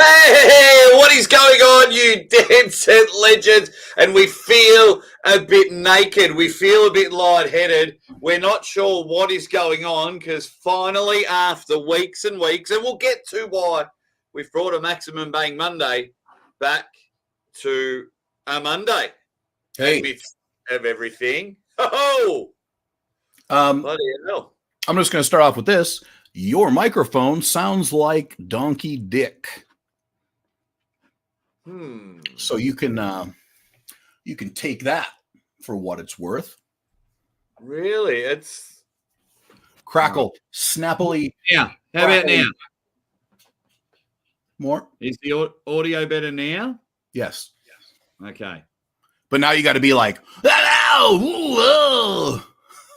Hey, what is going on, you dead set legends? And we feel a bit naked. We feel a bit lightheaded. We're not sure what is going on because finally, after weeks and weeks, and we'll get to why we've brought a Maximum Bang Monday back to a Monday. Hey, midst of everything. Oh, bloody hell. I'm just going to start off with this. Your microphone sounds like Donkey Dick. So you can take that for what it's worth. Really? It's crackle, snappily. Yeah. How about now? More? Is the audio better now? Yes. Okay. But now you got to be like, oh,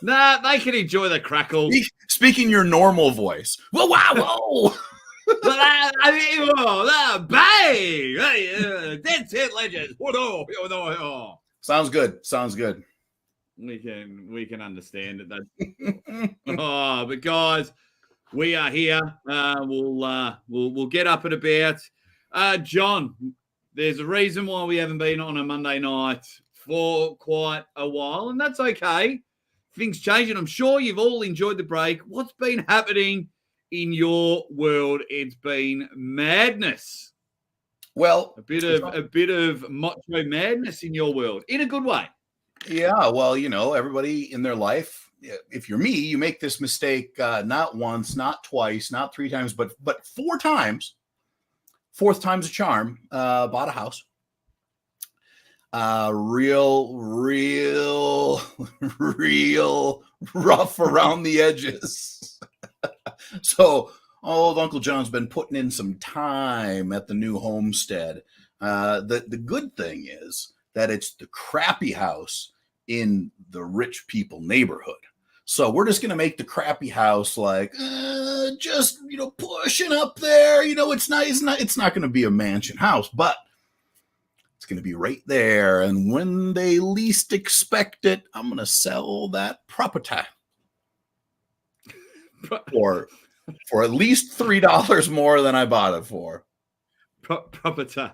nah, they can enjoy the crackle. Speaking your normal voice. Whoa, wow, whoa. Bang! Dead set legends. Sounds good. We can understand it. But guys, we are here. We'll get up and about. John, there's a reason why we haven't been on a Monday night for quite a while, and that's okay. Things change, and I'm sure you've all enjoyed the break. What's been happening in your world? It's been madness. Well, a bit of macho madness in your world, in a good way. Yeah, well, everybody in their life, if you're me, you make this mistake not once, not twice, not three times, but 4 times. 4th time's a charm. Bought a house. Real rough around the edges. So old Uncle John's been putting in some time at the new homestead. The good thing is that it's the crappy house in the rich people neighborhood. So we're just going to make the crappy house like just, pushing up there. It's not going to be a mansion house, but it's going to be right there. And when they least expect it, I'm going to sell that property for at least $3 more than I bought it for. Property.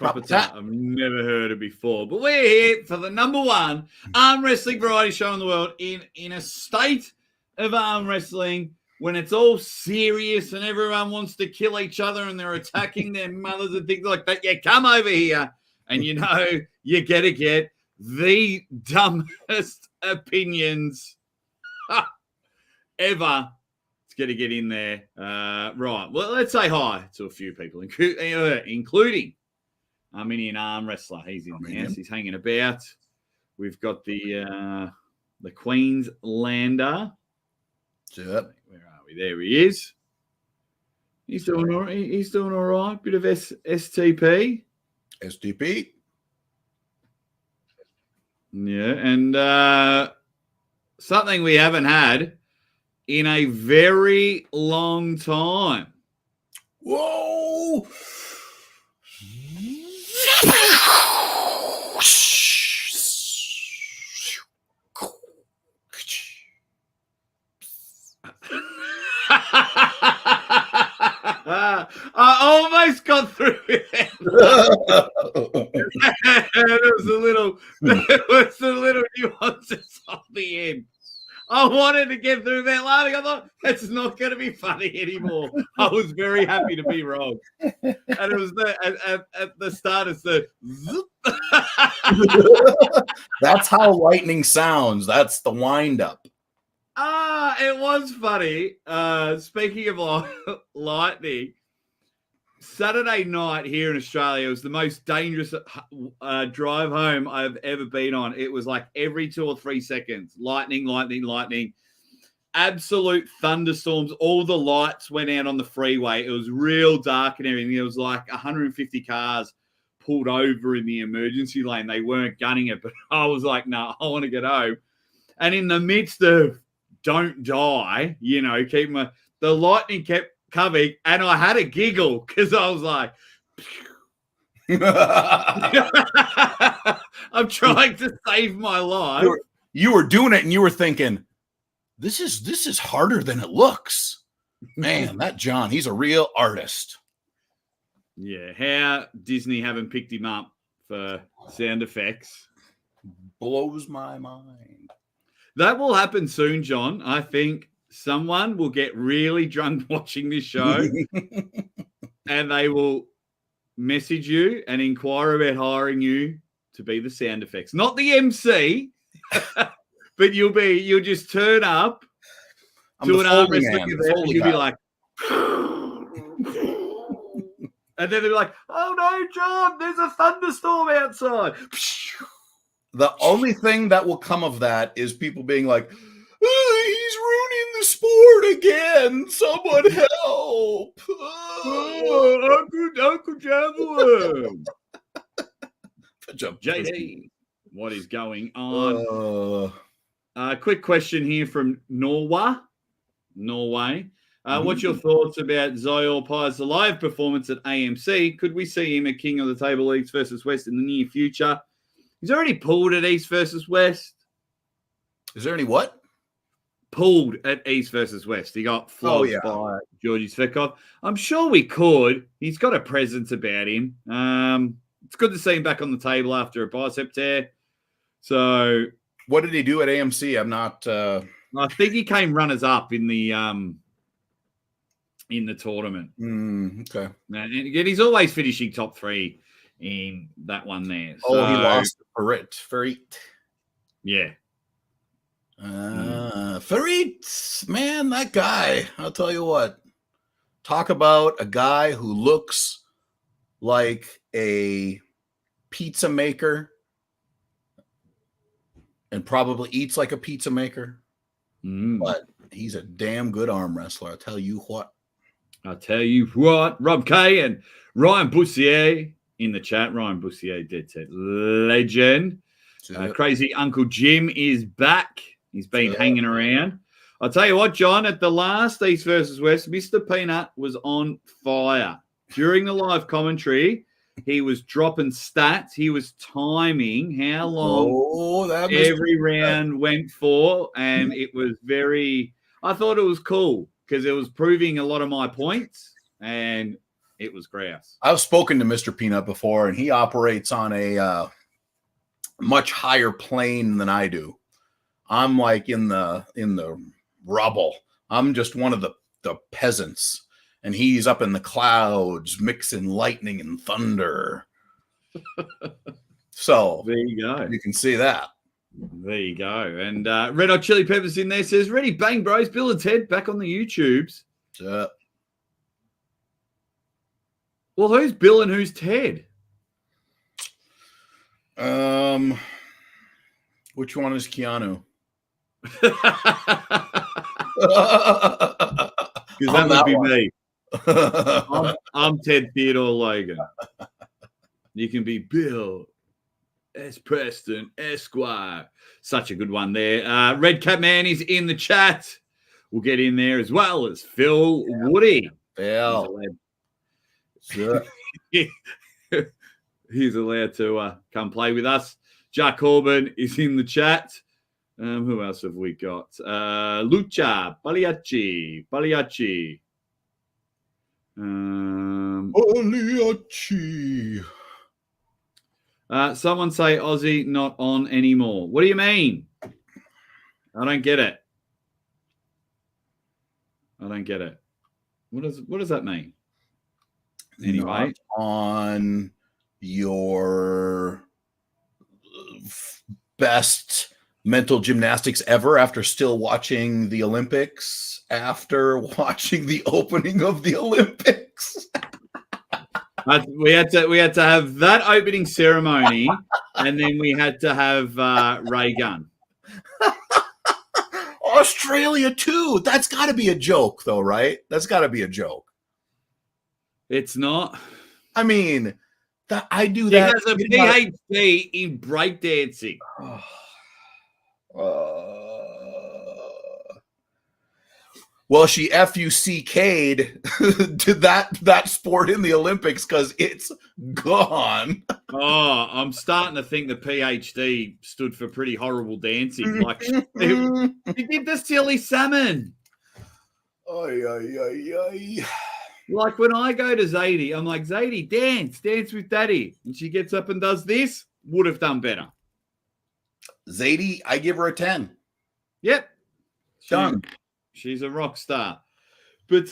I've never heard it before. But we're here for the number 1 arm wrestling variety show in the world in a state of arm wrestling when it's all serious and everyone wants to kill each other and they're attacking their mothers and things like that. You come over here and you get to get the dumbest opinions ever. It's going to get in there. Right. Well, let's say hi to a few people, including Armenian arm wrestler. He's in the house. He's hanging about. We've got the Queenslander. Yep. Where are we? There he is. He's doing all right. He's doing all right. Bit of STP. STP. Yeah, and something we haven't had in a very long time. Whoa! I almost got through it. There was a little nuances on the end. I wanted to get through that laughing. I thought, it's not going to be funny anymore. I was very happy to be wrong. And it was at the start, it's the zoop. That's how lightning sounds. That's the wind up. It was funny. Speaking of lightning, Saturday night here in Australia was the most dangerous drive home I've ever been on. It was like every 2 or 3 seconds. Lightning. Absolute thunderstorms. All the lights went out on the freeway. It was real dark and everything. There was like 150 cars pulled over in the emergency lane. They weren't gunning it, but I was like, no, I want to get home. And in the midst of don't die, the lightning kept coming, and I had a giggle because I was like, I'm trying to save my life. You were doing it, and you were thinking, this is harder than it looks. Man, that John, he's a real artist. Yeah, how Disney haven't picked him up for sound effects blows my mind. That will happen soon, John. I think someone will get really drunk watching this show and they will message you and inquire about hiring you to be the sound effects. Not the MC, but you'll just turn up to an arm wrestling event and you'll be like, and then they'll be like, oh no, John, there's a thunderstorm outside. The only thing that will come of that is people being like, he's ruining the sport again. Someone help. Uncle Javelin. Jump. JD, what is going on? Quick question here from Norway. What's your thoughts about Zoil Pi's live performance at AMC? Could we see him at King of the Table East versus West in the near future? He's already pulled at East versus West. Is there any what? Pulled at East versus West. He got flogged by Georgie Svetkov. I'm sure we could. He's got a presence about him. It's good to see him back on the table after a bicep tear. So, what did he do at AMC? I'm not. I think he came runners up in the tournament. Okay. And he's always finishing top 3 in that one there. So, he lost Farit. Yeah. Farit, man, that guy. I'll tell you what. Talk about a guy who looks like a pizza maker and probably eats like a pizza maker. But he's a damn good arm wrestler. I'll tell you what. Rob K and Ryan Bussier in the chat. Ryan Bussier, dead set legend. Crazy Uncle Jim is back. He's been hanging around. I'll tell you what, John, at the last East versus West, Mr. Peanut was on fire. During the live commentary, he was dropping stats. He was timing how long every round went for, and it was I thought it was cool because it was proving a lot of my points, and it was grouse. I've spoken to Mr. Peanut before, and he operates on a much higher plane than I do. I'm like in the rubble. I'm just one of the peasants. And he's up in the clouds mixing lightning and thunder. So there you go. You can see that. There you go. And Red Hot Chili Peppers in there says, ready, bang, bros. Bill and Ted back on the YouTubes. Well, who's Bill and who's Ted? Which one is Keanu? Because that would be me. I'm Ted Theodore Logan. You can be Bill S. Preston Esquire. Such a good one there. Red Cat Man is in the chat. We'll get in there as well as Phil Woody. Phil. He's allowed to come play with us. Jack Corbin is in the chat. Who else have we got? Lucha Pagliacci. Pagliacci. Someone say Aussie not on anymore. What do you mean? I don't get it. What does that mean? Anyway, not on your best mental gymnastics ever after still watching the Olympics, after watching the opening of the Olympics. We had to have that opening ceremony, and then we had to have Ray Gunn. Australia too. That's got to be a joke, though, right? That's got to be a joke. It's not. I mean, I do that. He has a PhD in breakdancing. Well, she FUCK'd to that sport in the Olympics because it's gone. Oh, I'm starting to think the PhD stood for pretty horrible dancing. Like she did the silly salmon. Ay. Like when I go to Zadie, I'm like, Zadie, dance with daddy. And she gets up and does this, would have done better. Zadie, I give her a 10. Yep. Done. She's a rock star. But,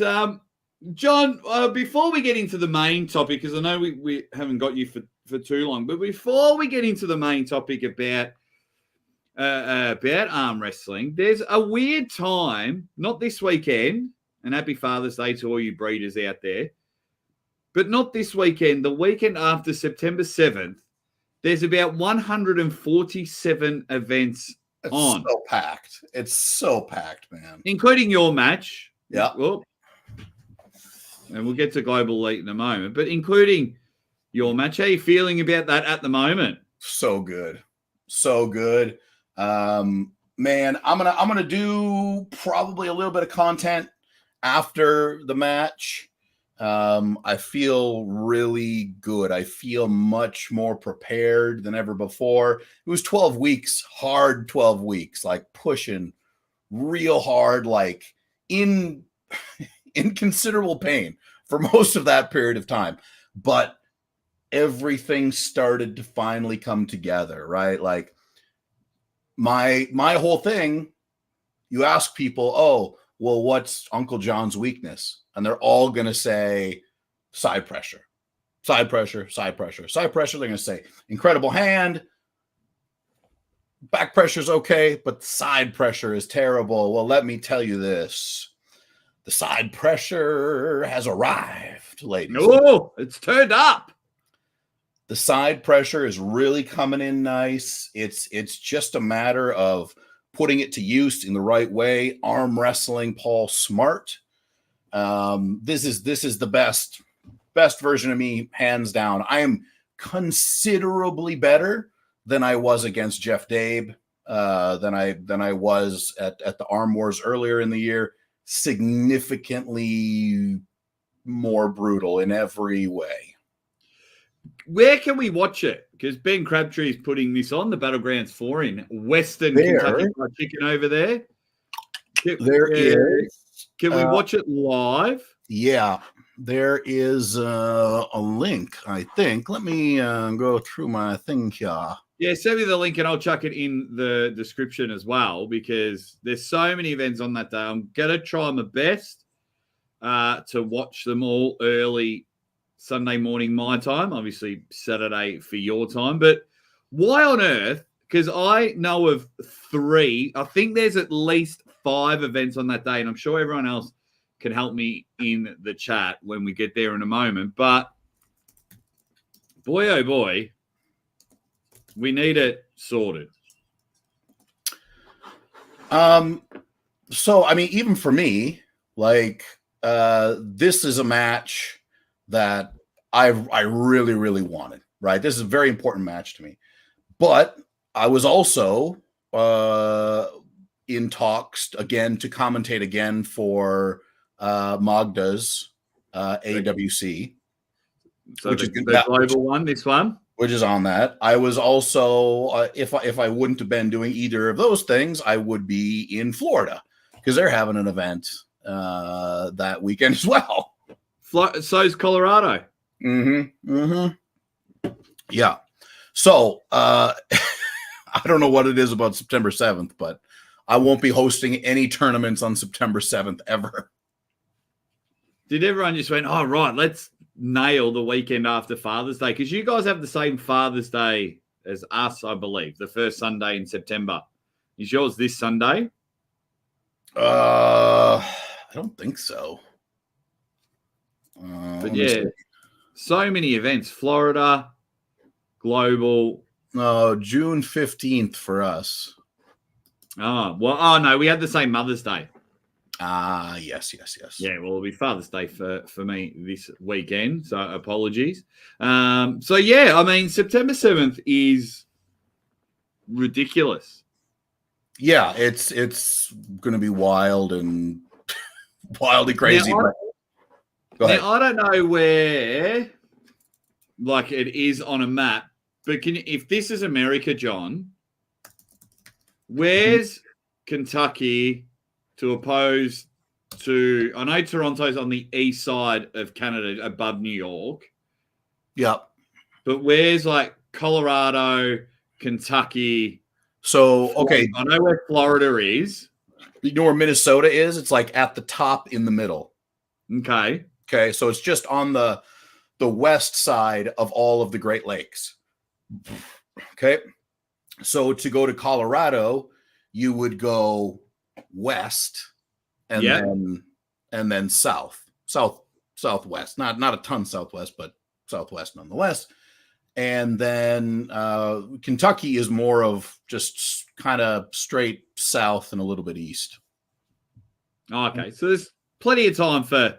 John, before we get into the main topic, because I know we haven't got you for too long, but before we get into the main topic about arm wrestling, there's a weird time, not this weekend, and happy Father's Day to all you breeders out there, but not this weekend, the weekend after September 7th, there's about 147 events It's on. so packed. It's so packed, man. Including your match. Yeah. Well, and we'll get to Global Elite in a moment, but including your match. How are you feeling about that at the moment? So good. So good. Man, I'm gonna do probably a little bit of content after the match. I feel really good. I feel much more prepared than ever before. It was 12 weeks, hard 12 weeks, like pushing real hard, like in considerable pain for most of that period of time. But everything started to finally come together, right? Like my whole thing, you ask people, oh, well, what's Uncle John's weakness? And they're all going to say side pressure, side pressure, side pressure, side pressure. They're going to say incredible hand. Back pressure is okay, but side pressure is terrible. Well, let me tell you this. The side pressure has arrived, ladies. Oh, it's turned up. The side pressure is really coming in nice. It's just a matter of putting it to use in the right way. Arm wrestling, Paul Smart. This is the best version of me, hands down. I am considerably better than I was against Jeff Dabe, than I was at the Arm Wars earlier in the year. Significantly more brutal in every way. Where can we watch it? Because Ben Crabtree is putting this on the Battlegrounds 4 in Western Kentucky Fried Chicken over there. There is. Can we watch it live? Yeah, there is a link, I think. Let me go through my thing here. Yeah, send me the link and I'll chuck it in the description as well, because there's so many events on that day. I'm going to try my best to watch them all early Sunday morning my time, obviously Saturday for your time. But why on earth? Because I know of 3. I think there's at least 5 events on that day, and I'm sure everyone else can help me in the chat when we get there in a moment. But boy, oh boy, we need it sorted. So, I mean, even for me, like, this is a match that I really, really wanted, right? This is a very important match to me. But I was also in talks again to commentate again for Magda's AWC. So which the, is good. the global one, this one? Which is on that. I was also, if I wouldn't have been doing either of those things, I would be in Florida because they're having an event that weekend as well. So's Colorado. Yeah. So I don't know what it is about September 7th, but I won't be hosting any tournaments on September 7th ever. Did everyone just went, oh, right, let's nail the weekend after Father's Day? Because you guys have the same Father's Day as us, I believe, the first Sunday in September. Is yours this Sunday? I don't think so. But yeah, so many events. Florida, global. No, June 15th for us. Oh, well, oh, no, we had the same Mother's Day. Yes. Yeah, well, it'll be Father's Day for me this weekend, so apologies. So, yeah, I mean, September 7th is ridiculous. Yeah, it's going to be wild and wildly crazy. Now, I don't know where, like, it is on a map, but if this is America, John, where's Kentucky to oppose I know Toronto's on the east side of Canada above New York. Yep. But where's like Colorado, Kentucky? So, okay. I know where Florida is. You know where Minnesota is? It's like at the top in the middle. Okay. Okay. So it's just on the west side of all of the Great Lakes. Okay. So to go to Colorado, you would go west and then southwest. Not a ton southwest, but southwest nonetheless. And then Kentucky is more of just kind of straight south and a little bit east. Okay, so there's plenty of time for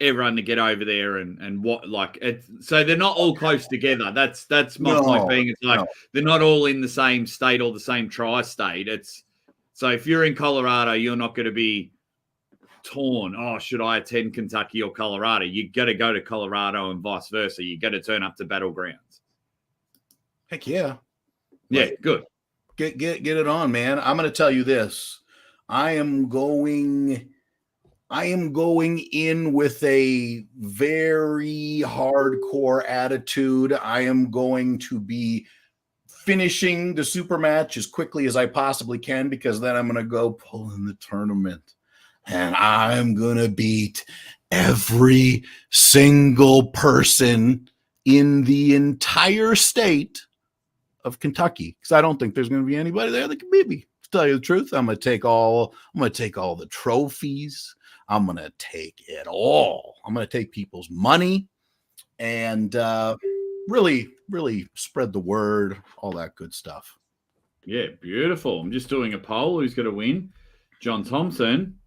everyone to get over there and what like it. So they're not all close together. That's my point being. It's like they're not all in the same state or the same tri-state. It's so if you're in Colorado, you're not going to be torn. Oh, should I attend Kentucky or Colorado? You got to go to Colorado and vice versa. You got to turn up to Battlegrounds. Heck yeah. Yeah, good. Get it on, man. I'm going to tell you this. I am going in with a very hardcore attitude. I am going to be finishing the super match as quickly as I possibly can, because then I'm going to go pull in the tournament and I'm going to beat every single person in the entire state of Kentucky, because I don't think there's going to be anybody there that can beat me. To tell you the truth, I'm going to take all the trophies. I'm going to take it all. I'm going to take people's money and really, really spread the word, all that good stuff. Yeah, beautiful. I'm just doing a poll. Who's going to win? John Thompson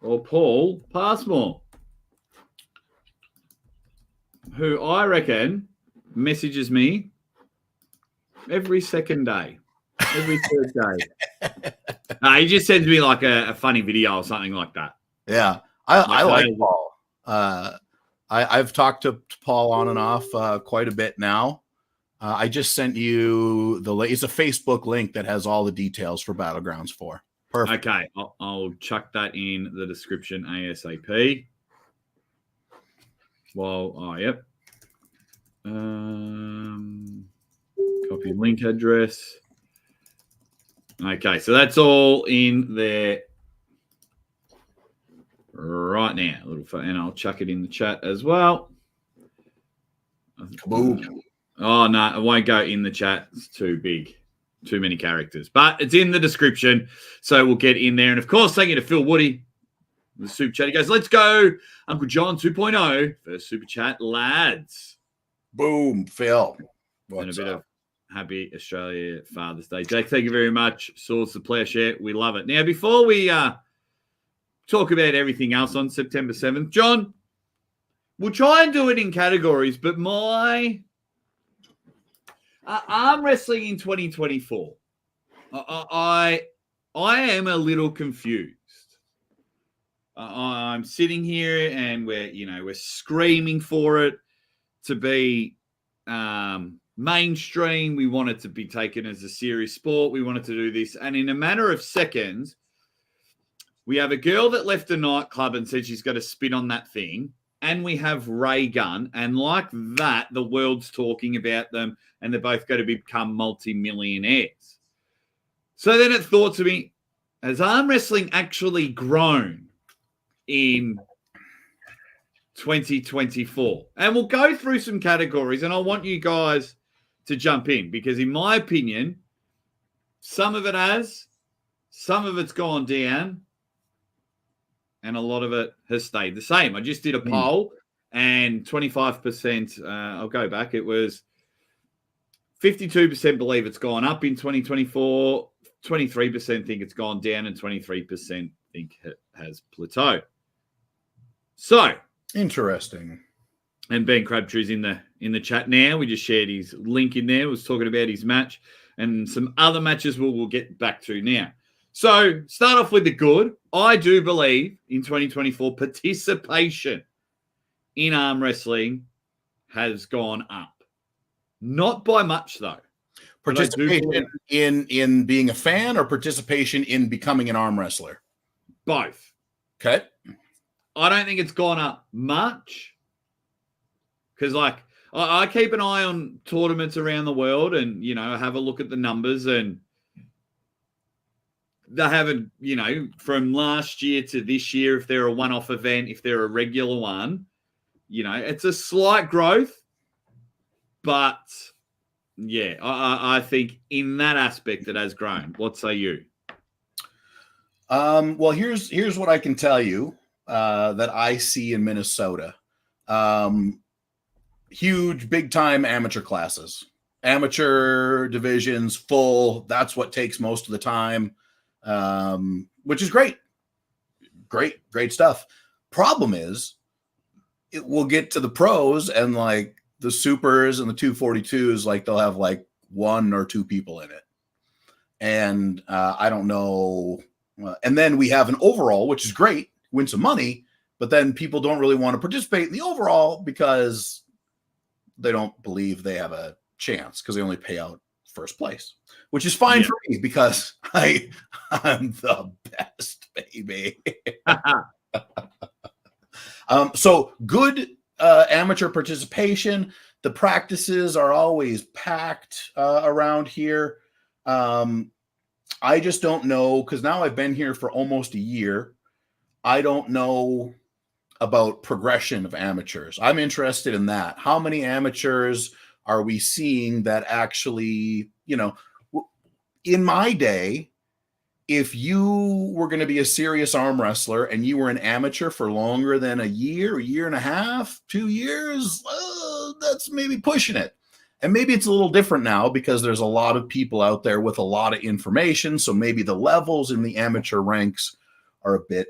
or Paul Passmore? Who I reckon messages me every second day. Every third day. He just sends me like a funny video or something like that. Yeah. I like Paul. I've talked to Paul on and off quite a bit now. I just sent you it's a Facebook link that has all the details for Battlegrounds 4. Perfect. Okay. I'll chuck that in the description ASAP. Yep. Copy link address. Okay, so that's all in there right now. And I'll chuck it in the chat as well. Kaboom. Oh, no, it won't go in the chat. It's too big. Too many characters. But it's in the description, so we'll get in there. And, of course, thank you to Phil Woody, the super chat. He goes, let's go, Uncle John 2.0 first super chat, lads. Boom, Phil. And a bit of happy Australia Father's Day. Jake, thank you very much. Swords to Plowshare. We love it. Now, before we talk about everything else on September 7th, John, we'll try and do it in categories, but my arm wrestling in 2024, I am a little confused. I'm sitting here and we're screaming for it to be mainstream. We want it to be taken as a serious sport. We wanted to do this. And in a matter of seconds, we have a girl that left a nightclub and said she's got to spit on that thing. And we have Ray Gunn. And like that, the world's talking about them and they're both going to become multimillionaires. So then it thought to me, has arm wrestling actually grown in 2024? And we'll go through some categories and I want you guys to jump in because in my opinion, some of it has, some of it's gone down, and a lot of it has stayed the same. I just did a poll and 25%, I'll go back, it was 52% believe it's gone up in 2024, 23% think it's gone down, and 23% think it has plateaued. So, interesting. And Ben Crabtree's in the chat now. We just shared his link in there. He was talking about his match and some other matches we'll get back to now. So start off with the good. I do believe in 2024 participation in arm wrestling has gone up. Not by much though. Participation in being a fan or participation in becoming an arm wrestler? Both. Okay. I don't think it's gone up much because, like, I keep an eye on tournaments around the world and, have a look at the numbers, and they haven't, from last year to this year, if they're a one-off event, if they're a regular one, it's a slight growth, but yeah, I think in that aspect it has grown. What say you? Well, here's what I can tell you that I see in Minnesota. Huge, big time amateur classes, amateur divisions full. That's what takes most of the time, which is great. Great stuff. Problem is, it will get to the pros and like the supers and the 242s, like they'll have like 1 or 2 people in it. And I don't know. And then we have an overall, which is great, win some money, but then people don't really want to participate in the overall because they don't believe they have a chance because they only pay out first place, which is fine for me because I'm the best, baby. So good amateur participation. The practices are always packed around here. I just don't know, because now I've been here for almost a year. I don't know about progression of amateurs. I'm interested in that. How many amateurs are we seeing that actually, in my day, if you were going to be a serious arm wrestler and you were an amateur for longer than a year and a half, 2 years, that's maybe pushing it. And maybe it's a little different now because there's a lot of people out there with a lot of information. So maybe the levels in the amateur ranks are a bit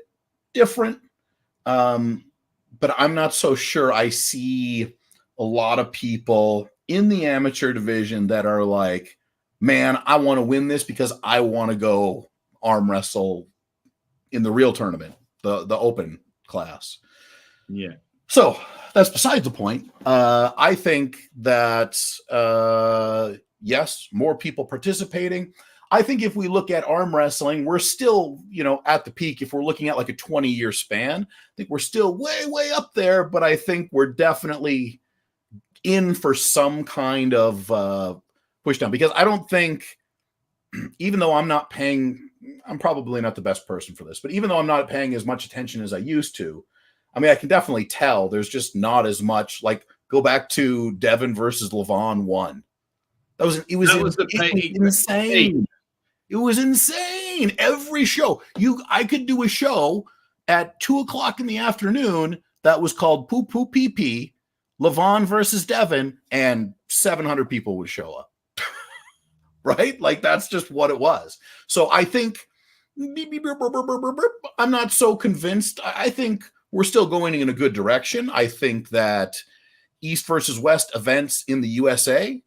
different. But I'm not so sure I see a lot of people in the amateur division that are like, man, I want to win this because I want to go arm wrestle in the real tournament, the open class. Yeah. So that's besides the point. I think that, yes, more people participating. I think if we look at arm wrestling, we're still, at the peak. If we're looking at like a 20-year span, I think we're still way, way up there, but I think we're definitely in for some kind of push down, because I don't think, even though I'm probably not the best person for this, but even though I'm not paying as much attention as I used to, I mean, I can definitely tell there's just not as much. Like, go back to Devin versus Levon 1. It was insane. It was insane. Every show, I could do a show at 2:00 in the afternoon that was called Poo Poo Pee Pee, Levon versus Devin, and 700 people would show up. Right? Like, that's just what it was. So I think I'm not so convinced. I think we're still going in a good direction. I think that East versus West events in the USA,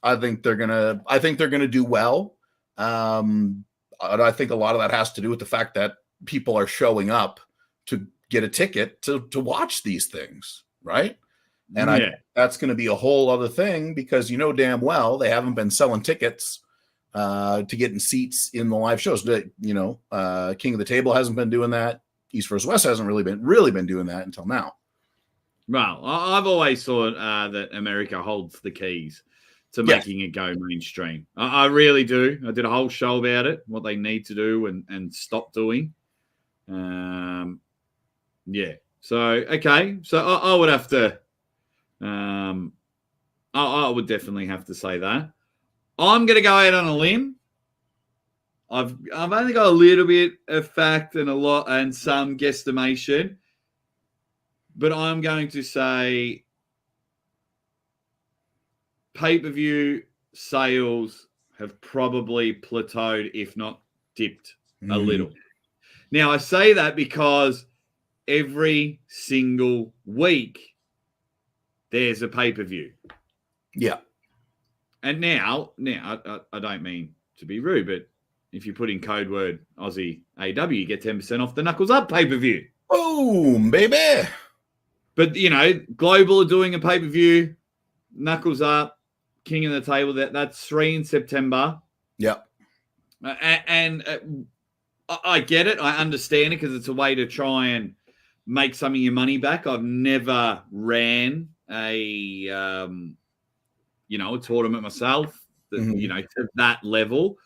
I think they're gonna do well. I think a lot of that has to do with the fact that people are showing up to get a ticket to watch these things, right? And I think that's going to be a whole other thing, because damn well they haven't been selling tickets to getting seats in the live shows. King of the Table hasn't been doing that. East versus West hasn't really been doing that until now. Well, I've always thought that America holds the keys to making it go mainstream. I really do. I did a whole show about it, what they need to do and stop doing. So, okay. So I would have to, I would definitely have to say that. I'm going to go out on a limb. I've only got a little bit of fact and some guesstimation, but I'm going to say pay-per-view sales have probably plateaued, if not dipped a little. Now, I say that because every single week there's a pay-per-view. Yeah. And now I don't mean to be rude, but if you put in code word Aussie AW, you get 10% off the Knuckles Up pay-per-view. Boom, baby. But, Global are doing a pay-per-view, Knuckles Up, King of the Table, that's 3 in September. Yep. And I get it. I understand it because it's a way to try and make some of your money back. I've never ran a a tournament myself, to that level.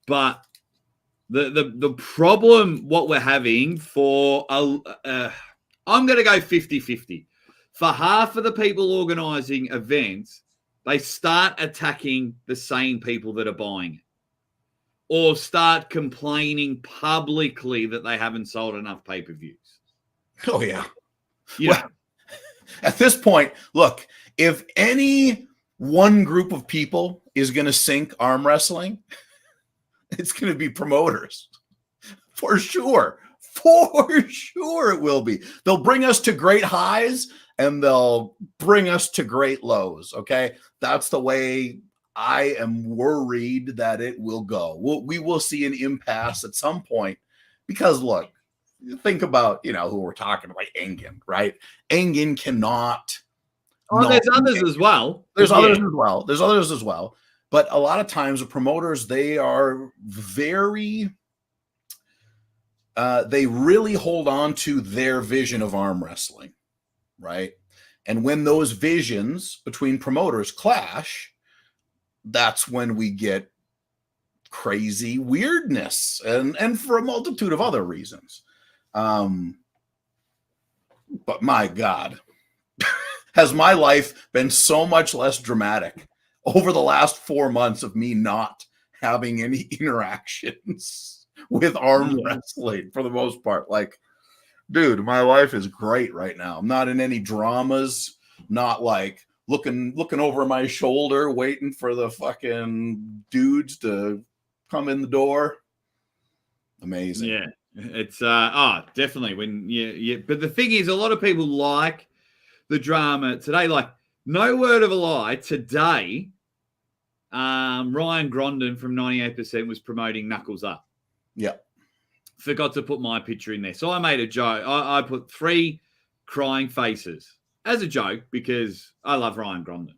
But the problem, what we're having for I'm going to go 50-50. For half of the people organizing events, they start attacking the same people that are buying it, or start complaining publicly that they haven't sold enough pay-per-views. Oh, yeah. Well, at this point, look, if any one group of people is going to sink arm wrestling, it's going to be promoters. For sure. For sure it will be. They'll bring us to great highs and they'll bring us to great lows, okay? That's the way I am worried that it will go. We will see an impasse at some point because, look, think about, who we're talking about, Engin, right? Engin cannot. Oh, there's others as well. There's others as well. There's others as well. But a lot of times the promoters, they are very, they really hold on to their vision of arm wrestling, right? And when those visions between promoters clash, that's when we get crazy weirdness and for a multitude of other reasons. But my God, has my life been so much less dramatic over the last 4 months of me not having any interactions with arm wrestling for the most part. Like, dude, my life is great right now. I'm not in any dramas, not like looking over my shoulder, waiting for the fucking dudes to come in the door. Amazing. Yeah, it's definitely when but the thing is, a lot of people like the drama today. Like, no word of a lie, today, Ryan Grondin from 98% was promoting Knuckles Up. Yeah. Forgot to put my picture in there. So I made a joke. I put 3 crying faces as a joke because I love Ryan Grondin.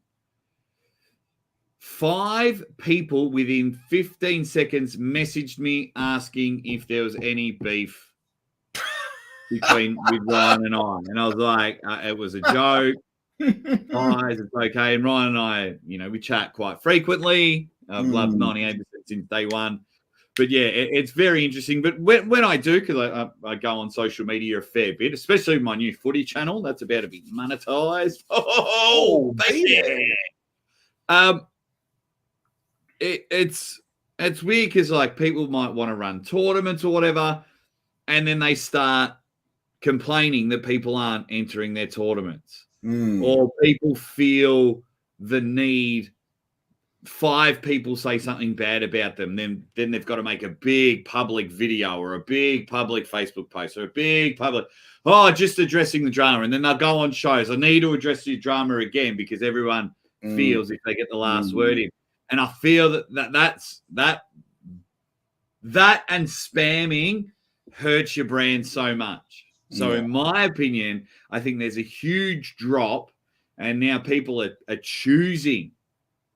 5 people within 15 seconds messaged me asking if there was any beef with Ryan and I. And I was like, it was a joke. Guys, it's okay. And Ryan and I, we chat quite frequently. I've loved 98% since day one. But yeah, it's very interesting. But when I do, because I go on social media a fair bit, especially my new footy channel, that's about to be monetized. Oh, baby. It's weird because like people might want to run tournaments or whatever, and then they start complaining that people aren't entering their tournaments, or people feel the need. 5 people say something bad about them, then they've got to make a big public video or a big public Facebook post or a big public, just addressing the drama. And then they'll go on shows. I need to address the drama again because everyone feels if they get the last word in. And I feel that and spamming hurts your brand so much. So in my opinion, I think there's a huge drop, and now people are choosing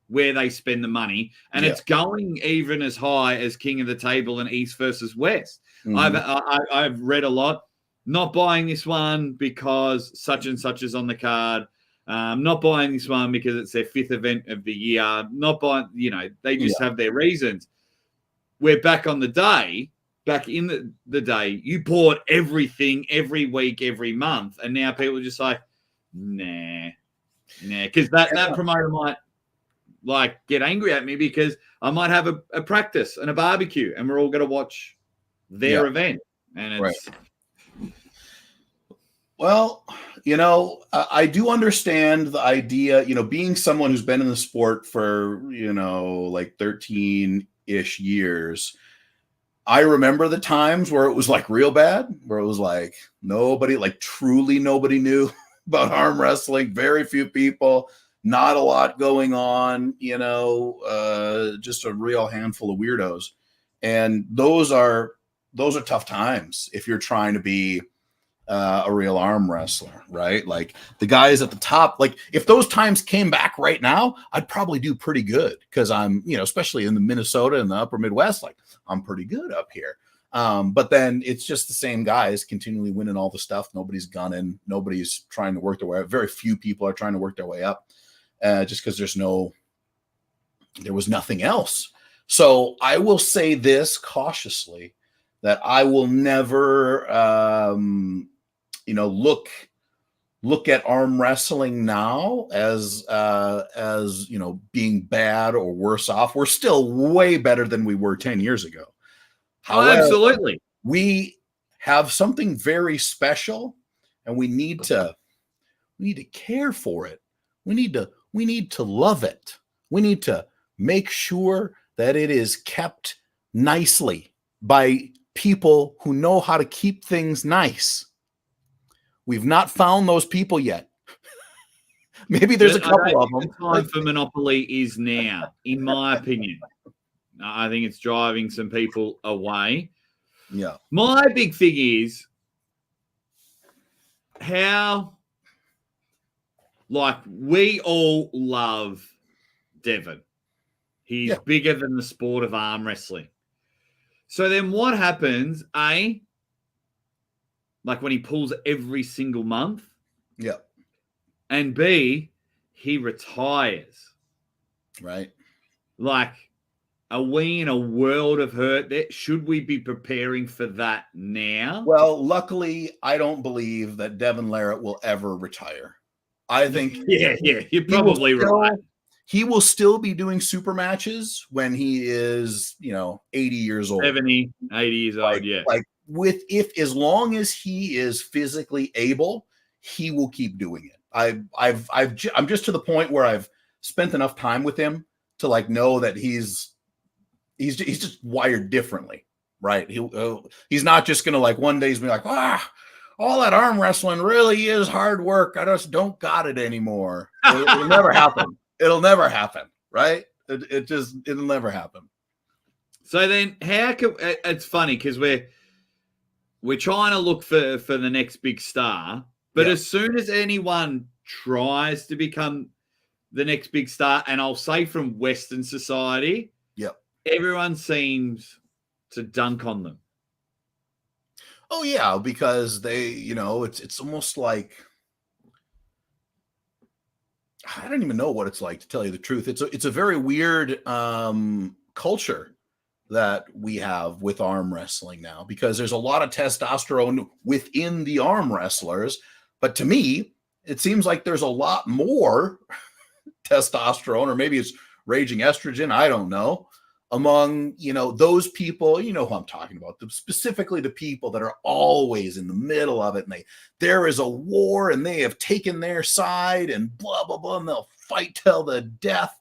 where they spend the money, and it's going even as high as King of the Table and East versus West. I've read a lot. Not buying this one because such and such is on the card. Not buying this one because it's their 5th event of the year. Not buying, they just have their reasons. We're back on the day. Back in the day, you bought everything every week, every month, and now people are just like, nah, because that promoter might get angry at me because I might have a practice and a barbecue and we're all going to watch their event. And it's well, I do understand the idea, being someone who's been in the sport for, 13-ish years. I remember the times where it was real bad, where it was truly nobody knew about arm wrestling. Very few people. Not a lot going on, just a real handful of weirdos. And those are tough times if you're trying to be a real arm wrestler, right? Like the guys at the top, if those times came back right now, I'd probably do pretty good because I'm, especially in the Minnesota and the upper Midwest, I'm pretty good up here. But then it's just the same guys continually winning all the stuff. Nobody's gunning. Nobody's trying to work their way up. Very few people are trying to work their way up, just because there was nothing else. So I will say this cautiously, that I will never, look at arm wrestling now as being bad or worse off. We're still way better than we were 10 years ago. However, absolutely. We have something very special, and we need to care for it. We need to love it. We need to make sure that it is kept nicely by people who know how to keep things nice. We've not found those people yet. Maybe there's a couple of them. The time for monopoly is now, in my opinion. I think it's driving some people away. Yeah. My big thing is how, we all love Devon. He's bigger than the sport of arm wrestling. So then what happens, A, when he pulls every single month? Yeah. And B, he retires. Right. Are we in a world of hurt? Should we be preparing for that now? Well, luckily, I don't believe that Devin Larratt will ever retire. I think yeah, you're probably right. He will still be doing super matches when he is, 80 years old. 70, 80 years old, yeah. As long as he is physically able, he will keep doing it. I'm just to the point where I've spent enough time with him to know that he's just wired differently, right? He's not just gonna one day he's gonna be all that arm wrestling really is hard work. I just don't got it anymore. It'll never happen. It'll never happen, right? It'll never happen. So then, it's funny because we're trying to look for the next big star, but as soon as anyone tries to become the next big star, and I'll say from Western society, everyone seems to dunk on them. Oh yeah, because they, it's almost like, I don't even know what it's like, to tell you the truth. It's a very weird culture that we have with arm wrestling now, because there's a lot of testosterone within the arm wrestlers, but to me, it seems like there's a lot more testosterone, or maybe it's raging estrogen, I don't know, among, those people, who I'm talking about, specifically the people that are always in the middle of it, and there is a war and they have taken their side and blah, blah, blah, and they'll fight till the death.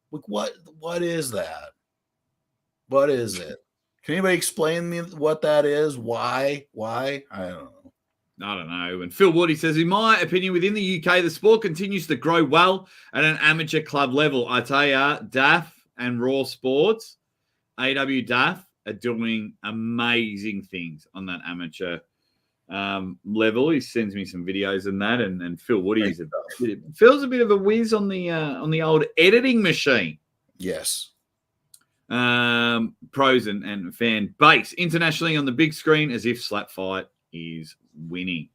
What is that? What is it? Can anybody explain me what that is? Why? I don't know. And Phil Woody says, in my opinion, within the UK, the sport continues to grow well at an amateur club level. I tell you, DAF and Raw Sports, AW DAF, are doing amazing things on that amateur level. He sends me some videos and that, and Phil Woody feels a bit of a whiz on the old editing machine. Yes. Pros and fan base internationally on the big screen, as if Slap Fight is winning.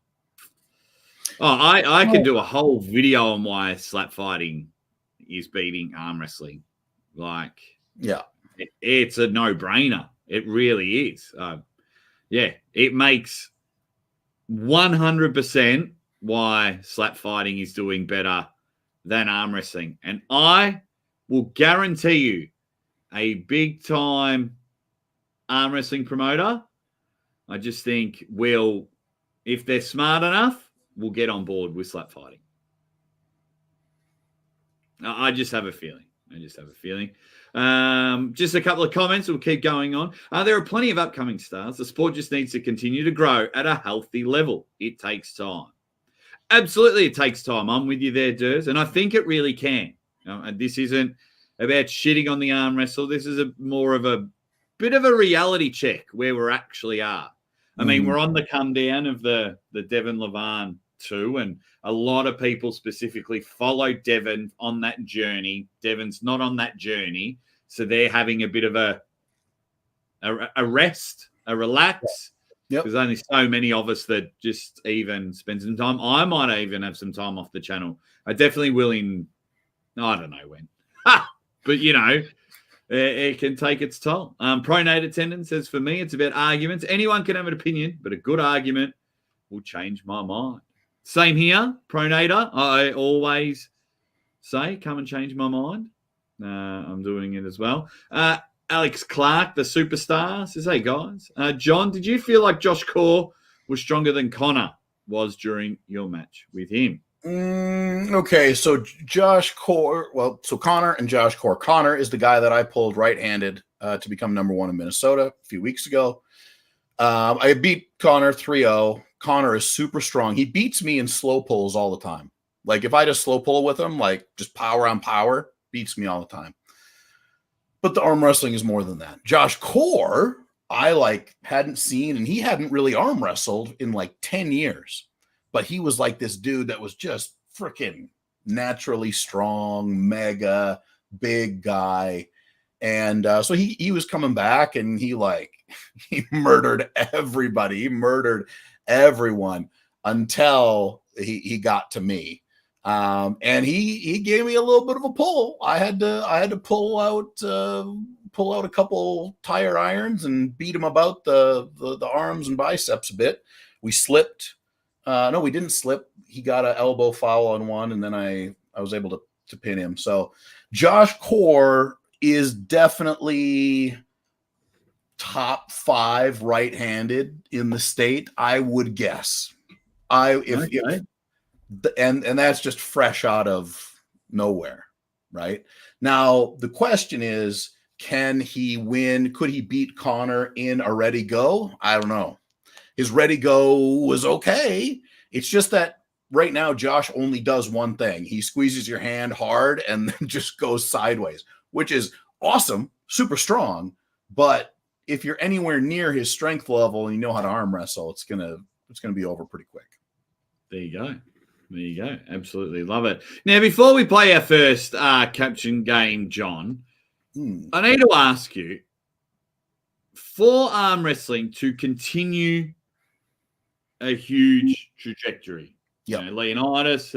I can do a whole video on why slap fighting is beating arm wrestling. It's a no-brainer. It really is. It makes 100% why slap fighting is doing better than arm wrestling. And I will guarantee you, a big-time arm wrestling promoter, I just think if they're smart enough, we'll get on board with slap fighting. I just have a feeling. Just a couple of comments. We'll keep going on. There are plenty of upcoming stars. The sport just needs to continue to grow at a healthy level. It takes time. Absolutely, it takes time. I'm with you there, Durs. And I think it really can. And this isn't about shitting on the arm wrestle. This is more of a bit of a reality check where we actually are. I mean, we're on the come down of the Devon Levan too, and a lot of people specifically follow Devon on that journey. Devon's not on that journey, so they're having a bit of a rest a relax. Yep. There's only so many of us that just even spend some time. I might even have some time off the channel. I definitely will I don't know when. But, it can take its toll. Pronate attendance says, for me, it's about arguments. Anyone can have an opinion, but a good argument will change my mind. Same here, Pronator. I always say, come and change my mind. I'm doing it as well. Alex Clark, the superstar, says, hey, guys. John, did you feel like Josh Core was stronger than Connor was during your match with him? Okay, so Connor and Josh Core. Connor is the guy that I pulled right-handed to become number 1 in Minnesota a few weeks ago. I beat Connor 3-0. Connor is super strong. He beats me in slow pulls all the time. Like, if I just slow pull with him, like just power on power, beats me all the time. But the arm wrestling is more than that. Josh Core, I hadn't seen, and he hadn't really arm wrestled in 10 years. But he was like this dude that was just freaking naturally strong, mega, big guy. And so he was coming back, and he murdered everybody. He murdered everyone until he got to me. And he gave me a little bit of a pull. I had to pull out a couple tire irons and beat him about the arms and biceps a bit. We slipped. No, we didn't slip. He got an elbow foul on one, and then I was able to pin him. So Josh Core is definitely top 5 right-handed in the state, I would guess. And that's just fresh out of nowhere, right? Now the question is, can he win? Could he beat Connor in a ready go? I don't know. His ready go was okay. It's just that right now Josh only does one thing. He squeezes your hand hard and then just goes sideways, which is awesome, super strong. But if you're anywhere near his strength level and you know how to arm wrestle, it's gonna be over pretty quick. There you go. There you go. Absolutely love it. Now, before we play our first caption game, John, I need to ask you, for arm wrestling to continue a huge trajectory. Yep. Leonidas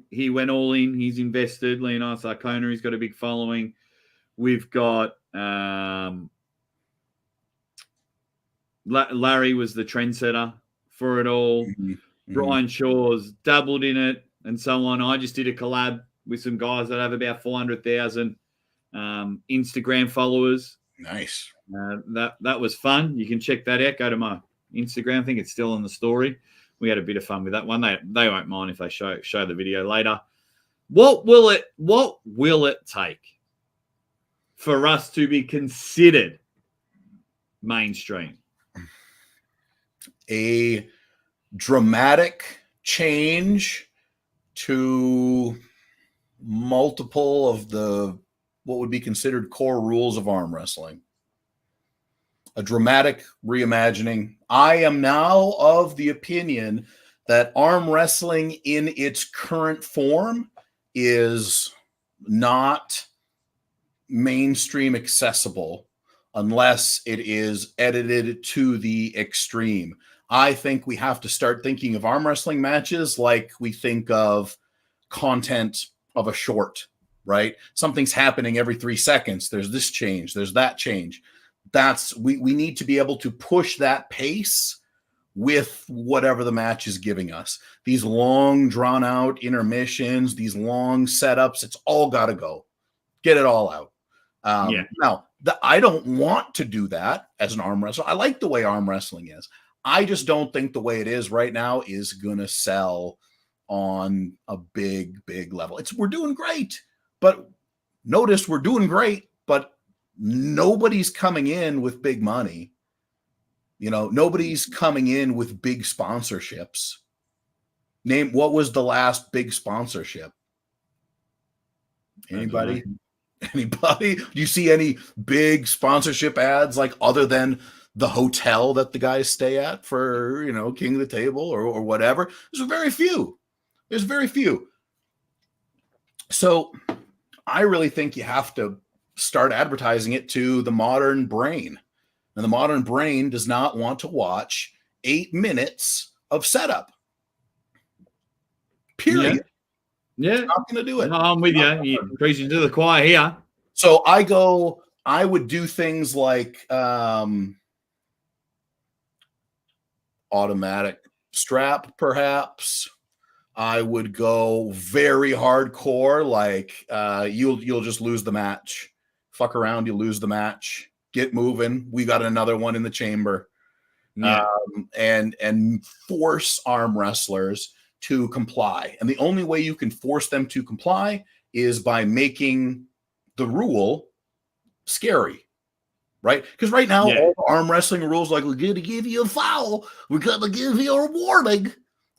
he went all in. He's invested. Leonidas Arcona, he's got a big following. We've got Larry was the trendsetter for it all. Mm-hmm. Brian Shaw's dabbled in it and so on. I just did a collab with some guys that have about 400,000 Instagram followers. Nice. That was fun. You can check that out. Go to my Instagram. I think it's still on the story. We had a bit of fun with that one. They won't mind if they show the video later. What will it take for us to be considered mainstream? A dramatic change to multiple of what would be considered core rules of arm wrestling. A dramatic reimagining. I am now of the opinion that arm wrestling in its current form is not mainstream accessible unless it is edited to the extreme. I think we have to start thinking of arm wrestling matches like we think of content of a short, right? Something's happening every 3 seconds. There's this change. There's that change. We need to be able to push that pace with whatever the match is giving us. These long, drawn-out intermissions, these long setups, it's all got to go. Get it all out. Now, I don't want to do that as an arm wrestler. I like the way arm wrestling is. I just don't think the way it is right now is going to sell on a big, big level. We're doing great, but notice we're doing great, but nobody's coming in with big money. Nobody's coming in with big sponsorships. Name, what was the last big sponsorship? Anybody? Anybody? Do you see any big sponsorship ads other than the hotel that the guys stay at for, King of the Table or whatever? There's very few. So I really think you have to start advertising it to the modern brain. And the modern brain does not want to watch 8 minutes of setup. Period. Yeah. It's not going to do it. No, I'm with you. You're preaching to the choir here. So I would do things like automatic strap, perhaps. I would go very hardcore, like you'll just lose the match. Fuck around, you lose the match. Get moving. We got another one in the chamber. Yeah. And force arm wrestlers to comply. And the only way you can force them to comply is by making the rule scary. Right? Because right now, all the arm wrestling rules, like, we're going to give you a foul. We're going to give you a warning.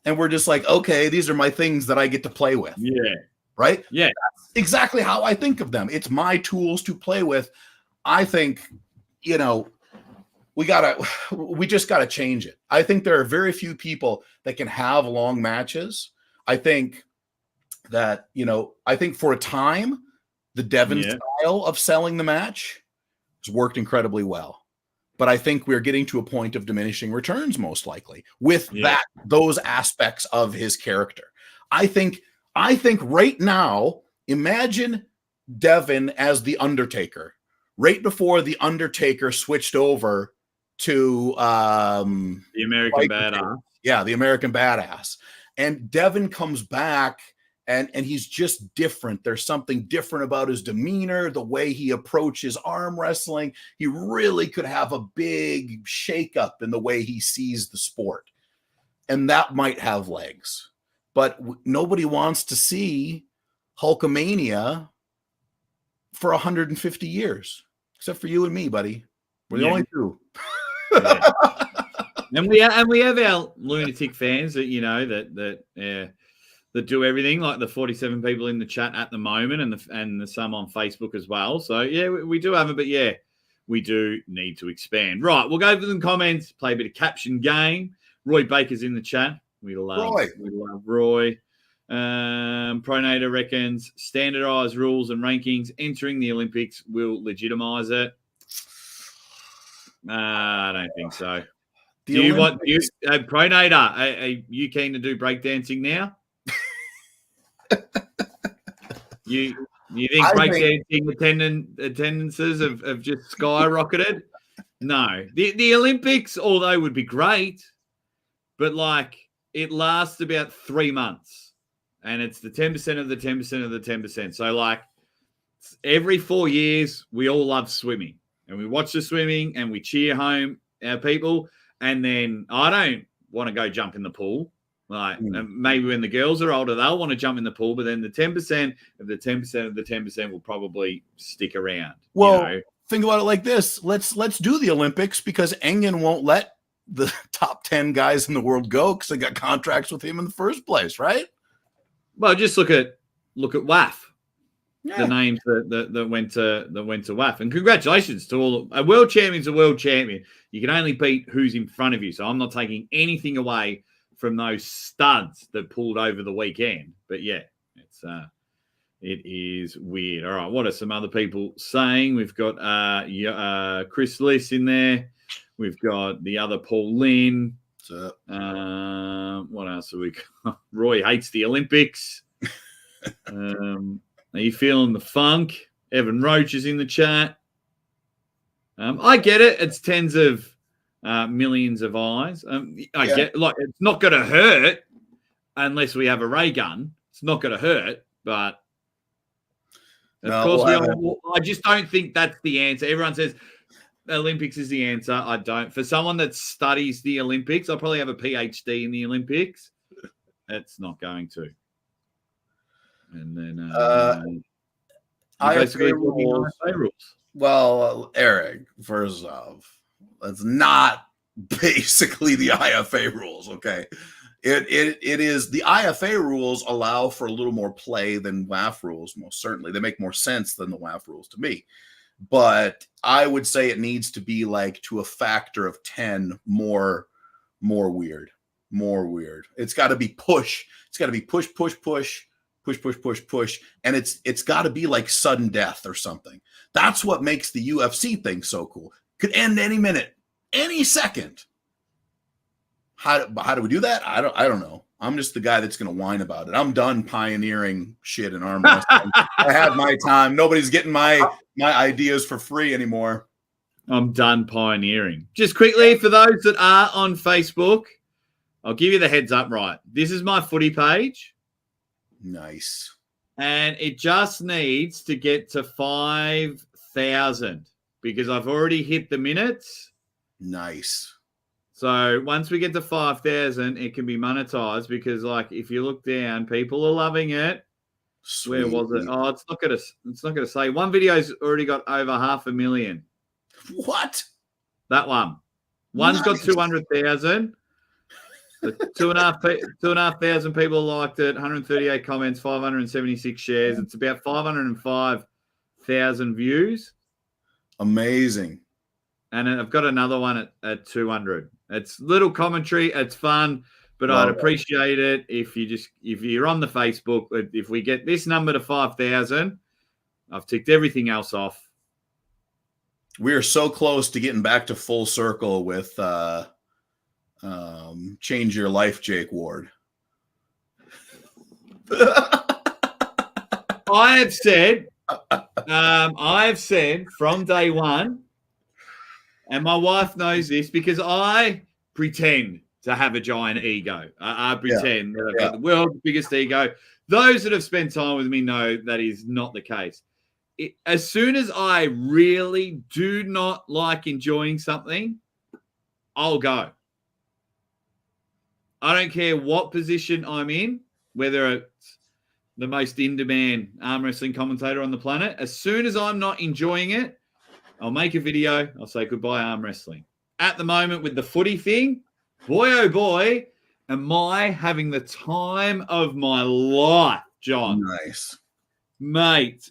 And we're just like, okay, these are my things that I get to play with. Yeah. Right? Yeah. That's exactly how I think of them. It's my tools to play with. I think, we just got to change it. I think there are very few people that can have long matches. I think that, I think for a time, the Devon style of selling the match has worked incredibly well. But I think we're getting to a point of diminishing returns, most likely, with those aspects of his character. I think right now, imagine Devon as the Undertaker, right before the Undertaker switched over to the American Badass. Yeah, the American Badass. And Devon comes back and he's just different. There's something different about his demeanor, the way he approaches arm wrestling. He really could have a big shakeup in the way he sees the sport. And that might have legs. But nobody wants to see Hulkamania for 150 years, except for you and me, buddy. We're the only two. And we have our lunatic fans that that do everything, like the 47 people in the chat at the moment, and the some on Facebook as well. So we do have it, but we do need to expand. Right, we'll go over the comments, play a bit of caption game. Roy Baker's in the chat. We love Roy. Pronator reckons standardized rules and rankings entering the Olympics will legitimize it. I don't think so. Pronator, are you keen to do breakdancing now? You think breakdancing attendances have just skyrocketed? No. The Olympics, although would be great, but it lasts about 3 months, and it's the 10% of the 10% of the 10%. So every 4 years, we all love swimming, and we watch the swimming and we cheer home our people. And then I don't want to go jump in the pool. Maybe when the girls are older, they'll want to jump in the pool, but then the 10% of the 10% of the 10% will probably stick around. Well, think about it like this. Let's do the Olympics, because Engen won't let the top 10 guys in the world go because they got contracts with him in the first place, right? Well, just look at WAF. Yeah. The names that went to WAF. And congratulations to all. A world champion's a world champion. You can only beat who's in front of you. So I'm not taking anything away from those studs that pulled over the weekend. But it is weird. All right, what are some other people saying? We've got Chris Liss in there. We've got the other Paul Lynn. What's up? What else have we got? Roy hates the Olympics. Are you feeling the funk? Evan Roach is in the chat. I get it. It's tens of millions of eyes. I get it's not going to hurt unless we have a ray gun. It's not going to hurt, but of course I just don't think that's the answer. Everyone says Olympics is the answer. I don't. For someone that studies the Olympics, I'll probably have a PhD in the Olympics. It's not going to. And then IFA rules. Well, Eric, first off, that's not basically the IFA rules, okay? It is the IFA rules allow for a little more play than WAF rules, most certainly. They make more sense than the WAF rules to me. But I would say it needs to be to a factor of 10 more weird. More weird. It's got to be push. It's got to be push. And it's got to be like sudden death or something. That's what makes the UFC thing so cool. Could end any minute, any second. How do we do that? I don't know. I'm just the guy that's going to whine about it. I'm done pioneering shit in arm wrestling. I had my time. Nobody's getting my ideas for free anymore. I'm done pioneering. Just quickly, for those that are on Facebook, I'll give you the heads up, right? This is my footy page. Nice. And it just needs to get to 5,000 because I've already hit the minutes. Nice. So once we get to 5,000, it can be monetized because, like, if you look down, people are loving it. Sweet. Where was it? Oh, it's not gonna say. One video's already got over 500,000. What? That one. One's got 200,000. The 2,500 people liked it. 138 comments, 576 shares. It's about 505,000 views. Amazing. And I've got another one at 200. It's little commentary. It's fun, but I'd appreciate it if you're on the Facebook. If we get this number to 5,000, I've ticked everything else off. We are so close to getting back to full circle with Change Your Life, Jake Ward. I have said from day one, and my wife knows this because I pretend to have a giant ego. I pretend that I've got the world's biggest ego. Those that have spent time with me know that is not the case. As soon as I really do not like enjoying something, I'll go. I don't care what position I'm in, whether it's the most in-demand arm wrestling commentator on the planet. As soon as I'm not enjoying it, I'll make a video. I'll say goodbye arm wrestling. At the moment with the footy thing, boy, oh boy, am I having the time of my life, John. Nice. Mate,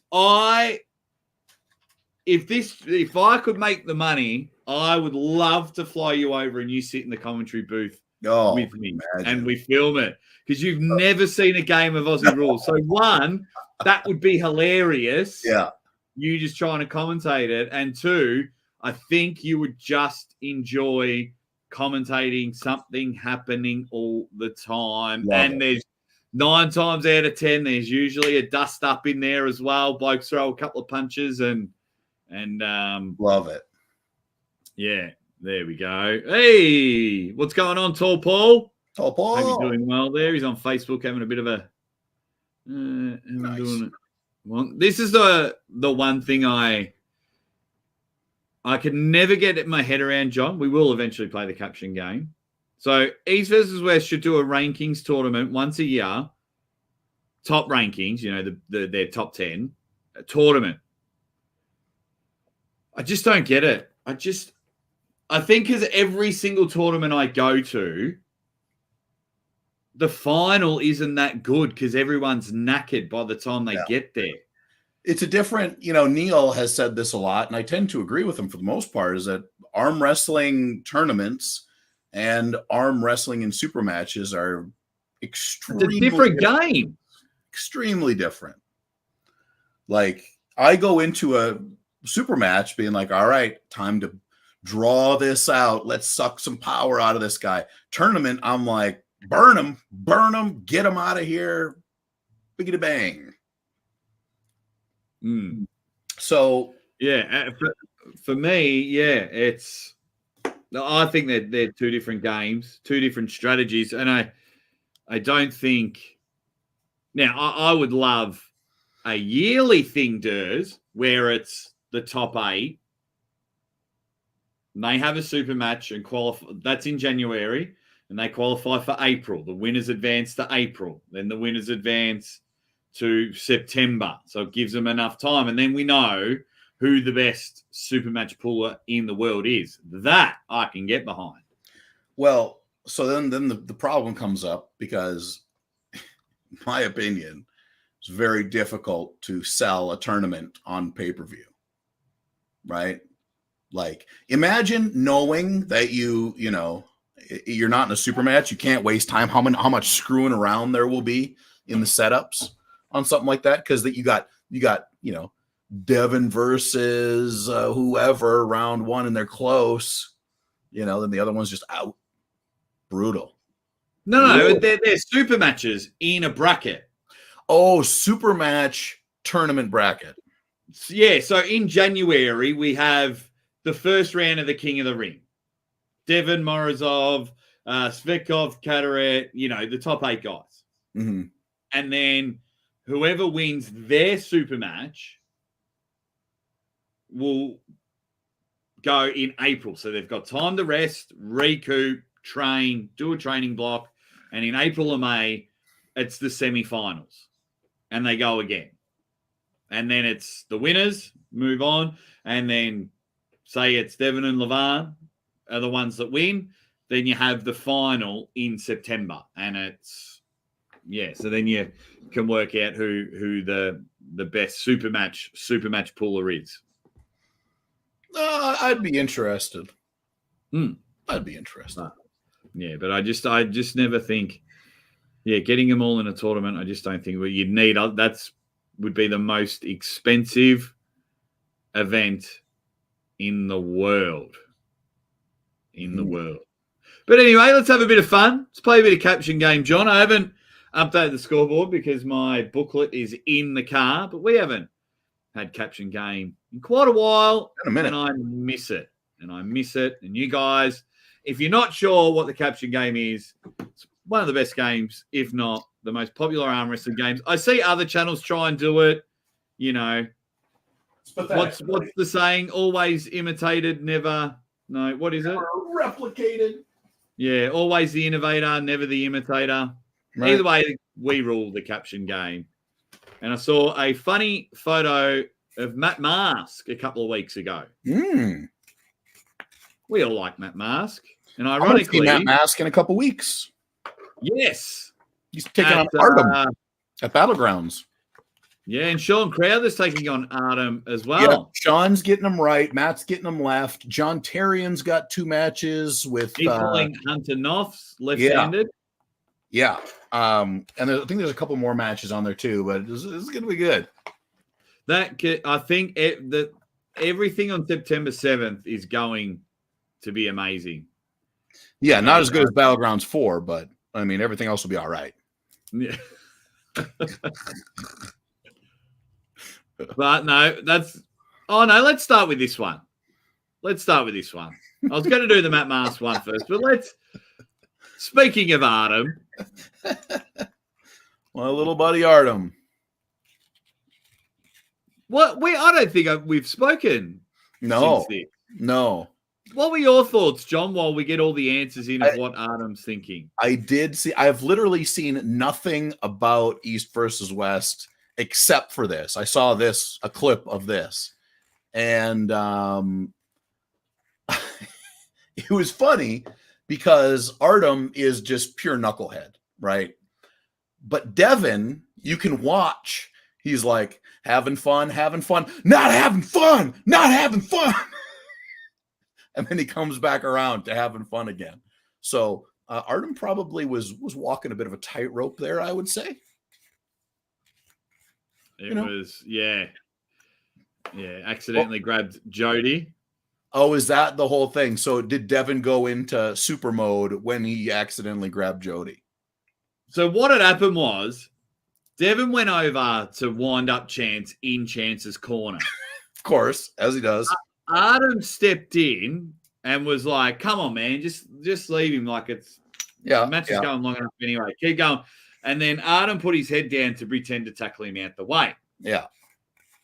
if I could make the money, I would love to fly you over and you sit in the commentary booth with me and we film it because you've never seen a game of Aussie rules. So one, that would be hilarious. Yeah. You just trying to commentate it. And two, I think you would just enjoy commentating something happening all the time. There's 9 times out of 10, there's usually a dust up in there as well. Blokes throw a couple of punches and love it. Yeah, there we go. Hey, what's going on, Tall Paul? Tall Paul. Hope you're doing well there. He's on Facebook having a bit of a nice. Well, this is the one thing I can never get my head around, John. We will eventually play the caption game. So East versus West should do a rankings tournament once a year. Top rankings, their top 10 tournament. I just don't get it. I think because every single tournament I go to, the final isn't that good because everyone's knackered by the time they get there. It's a different, Neil has said this a lot, and I tend to agree with him for the most part, is that arm wrestling tournaments and arm wrestling and super matches are extremely different game. Extremely different. Like, I go into a super match being like, all right, time to draw this out. Let's suck some power out of this guy. Tournament, I'm like, burn him, get him out of here. Biggity bang. So, yeah, for me, I think they're two different games, two different strategies. And I don't think now I would love a yearly thing, Durs, where it's the top 8. And they have a super match and qualify. That's in January, and they qualify for April. The winners advance to April. Then the winners advance to September. So it gives them enough time. And then we know who the best super match puller in the world is. That I can get behind. Well, so then the problem comes up because, in my opinion, it's very difficult to sell a tournament on pay-per-view, right? Like, imagine knowing that you're not in a super match. You can't waste time. How much screwing around there will be in the setups on something like that, because that you got Devin versus whoever round one and they're close, then the other one's just out. Brutal. No, they're super matches in a bracket. Oh, super match tournament bracket. Yeah, so in January, we have the first round of the King of the Ring. Devin, Morozov, Svetkov, Kataret, the top 8 guys. Mm-hmm. And then whoever wins their super match will go in April. So they've got time to rest, recoup, train, do a training block. And in April or May, it's the semifinals. And they go again. And then it's the winners move on. And then say it's Devin and Levan are the ones that win. Then you have the final in September. And it's, so then you can work out who the best super match puller is. I'd be interested. I'd be interested. Yeah, but I just never think, getting them all in a tournament, I just don't think you'd need. That's would be the most expensive event in the world. But anyway, let's have a bit of fun. Let's play a bit of caption game, John. I haven't updated the scoreboard because my booklet is in the car, but we haven't had caption game in quite a while. In a minute. And I miss it. And you guys, if you're not sure what the caption game is, it's one of the best games, if not the most popular arm wrestling games. I see other channels try and do it. What's the saying? Always imitated, never. No, what is it? Replicated. Yeah, always the innovator, never the imitator. Right. Either way, we rule the caption game. And I saw a funny photo of Matt Mask a couple of weeks ago. We all like Matt Mask. And ironically, Matt Mask in a couple of weeks. Yes. He's taking on Artem at Battlegrounds. Yeah, and Sean Crowther's taking on Artem as well. Yeah, Sean's getting them right. Matt's getting them left. John Terrian's got 2 matches with... He's pulling Hunter Knopf's left-handed. Yeah. And I think there's a couple more matches on there too, but it's going to be good. I think that everything on September 7th is going to be amazing. Yeah, not as good as Battlegrounds 4, but I mean, everything else will be all right. Yeah. But no, let's start with this one. I was going to do the Matt Mask one first, but speaking of Artem. My little buddy Artem. I don't think we've spoken. No. What were your thoughts, John, while we get all the answers in of what Artem's thinking? I've literally seen nothing about East versus West except for this. I saw a clip of this. And it was funny because Artem is just pure knucklehead, right? But Devin, you can watch. He's like, having fun, not having fun. And then he comes back around to having fun again. So Artem probably was walking a bit of a tightrope there, I would say. Accidentally grabbed Jody. Oh, is that the whole thing? So did Devin go into super mode when he accidentally grabbed Jody? So what had happened was Devin went over to wind up Chance in Chance's corner. Of course, as he does. Artem stepped in and was like, come on, man, just leave him. Like the match is going long enough anyway. Keep going. And then Artem put his head down to pretend to tackle him out the way. Yeah.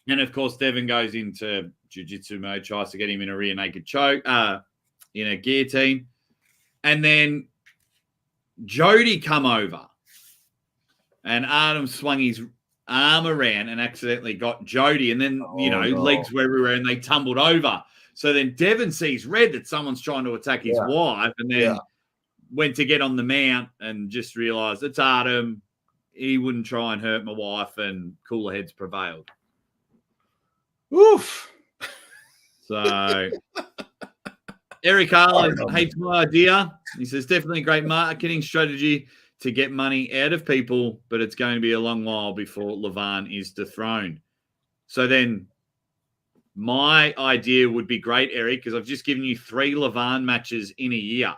And, of course, Devin goes into jiu-jitsu mode, tries to get him in a rear naked choke, in a guillotine. And then Jody come over. And Artem swung his arm around and accidentally got Jody. And then, legs were everywhere and they tumbled over. So then Devin sees red that someone's trying to attack his wife and then went to get on the mount and just realized it's Artem. He wouldn't try and hurt my wife, and cooler heads prevailed. Oof. So Eric Harlan hates my idea. He says, definitely a great marketing strategy to get money out of people, but it's going to be a long while before Levan is dethroned. So then My idea would be great, Eric, because I've just given you 3 Levan matches in a year.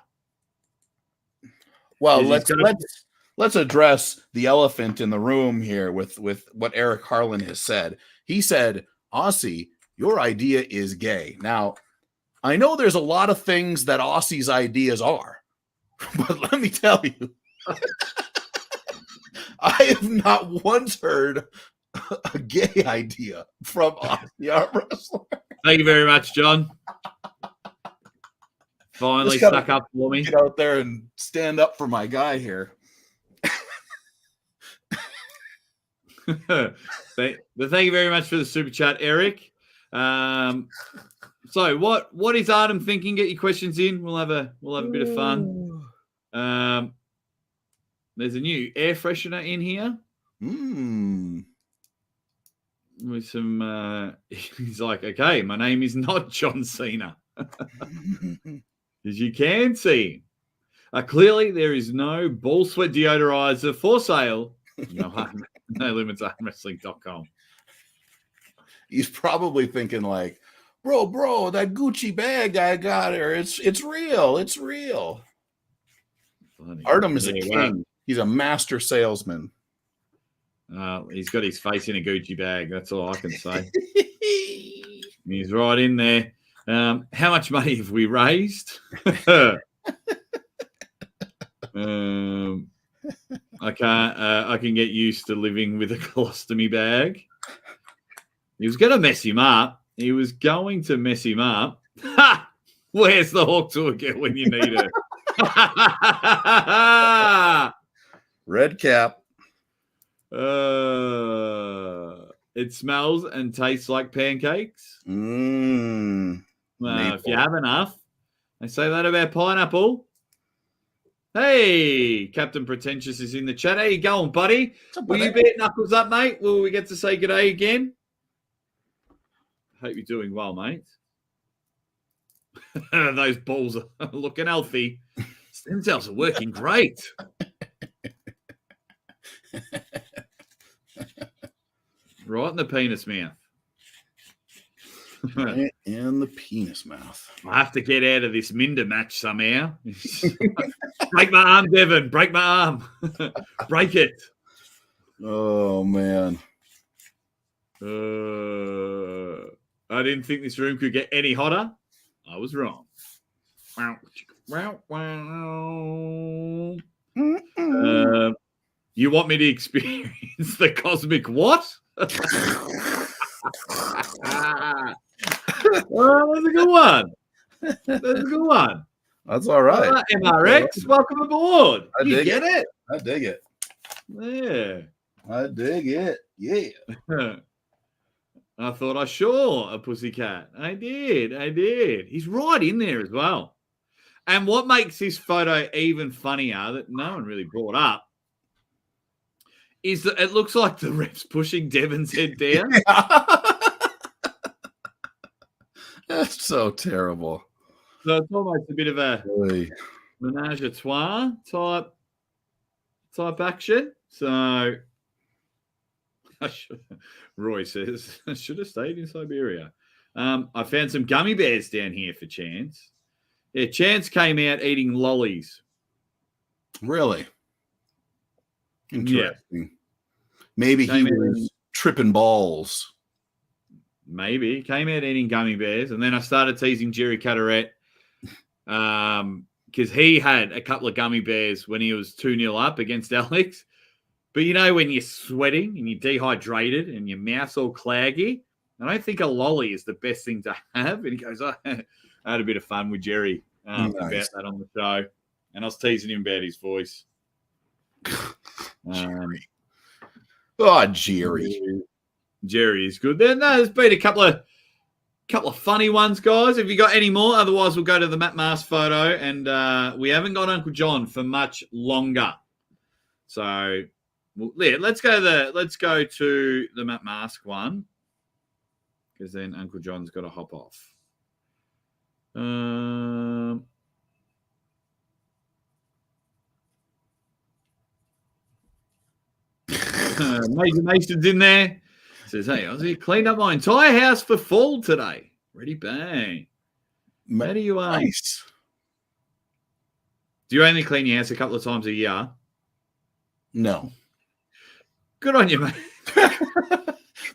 Well, let's address the elephant in the room here with what Eric Harlan has said. He said, Aussie, your idea is gay. Now, I know there's a lot of things that Aussie's ideas are, but let me tell you, I have not once heard a gay idea from Aussie Arm Wrestler. Thank you very much, John. Finally stuck up for me. Get out there and stand up for my guy here. Thank you very much for the super chat, Eric. So what is Artem thinking? Get your questions in. We'll have a bit of fun. There's a new air freshener in here. With some he's like, okay, my name is not John Cena. As you can see. Clearly there is no ball sweat deodorizer for sale. No limits on armwrestling.com. He's probably thinking like, bro, that Gucci bag I got her. It's real. It's real. Funny. Artem is a king. He's a master salesman. He's got his face in a Gucci bag. That's all I can say. He's right in there. How much money have we raised? I can get used to living with a colostomy bag. He was going to mess him up. Ha! Where's the Hawk Tour girl when you need her? Red cap. It smells and tastes like pancakes. If you have enough. I say that about pineapple. Hey, Captain Pretentious is in the chat. How you going, buddy? Will you bet knuckles up, mate? Will we get to say good day again? Hope you're doing well, mate. Those balls are looking healthy. Stem cells are working great. Right in the penis mouth. In the penis mouth. I have to get out of this Minder match somehow. Break my arm, Devon. Break my arm. Break it. Oh, man. I didn't think this room could get any hotter. I was wrong. You want me to experience the cosmic what? Oh, that's a good one. That's all right. MRX, welcome aboard. You get it? I dig it. Yeah. I dig it. Yeah. I thought I saw a pussycat. I did. He's right in there as well. And what makes this photo even funnier that no one really brought up is that it looks like the ref's pushing Devon's head down. That's so terrible. So it's almost a bit of a menage a trois type action. So Roy says, I should have stayed in Siberia. I found some gummy bears down here for Chance. Yeah, Chance came out eating lollies. Really? Interesting. Yeah. Maybe he was tripping balls. Maybe. Came out eating gummy bears. And then I started teasing Jerry Carteret because he had a couple of gummy bears when he was 2-0 up against Alex. But you know when you're sweating and you're dehydrated and your mouth's all claggy, I don't think a lolly is the best thing to have. And he goes, I had a bit of fun with Jerry about that on the show. And I was teasing him about his voice. Jerry. Jerry is good. There's been a couple of funny ones, guys. Have you got any more? Otherwise, we'll go to the Matt Mask photo. And we haven't got Uncle John for much longer. So let's go to the Matt Mask one. Because then Uncle John's got to hop off. Major Mason's in there. Says, hey, Ozzy, cleaned up my entire house for fall today. Ready, bang. How do you Nice. Do you only clean your house a couple of times a year? No. Good on you, mate.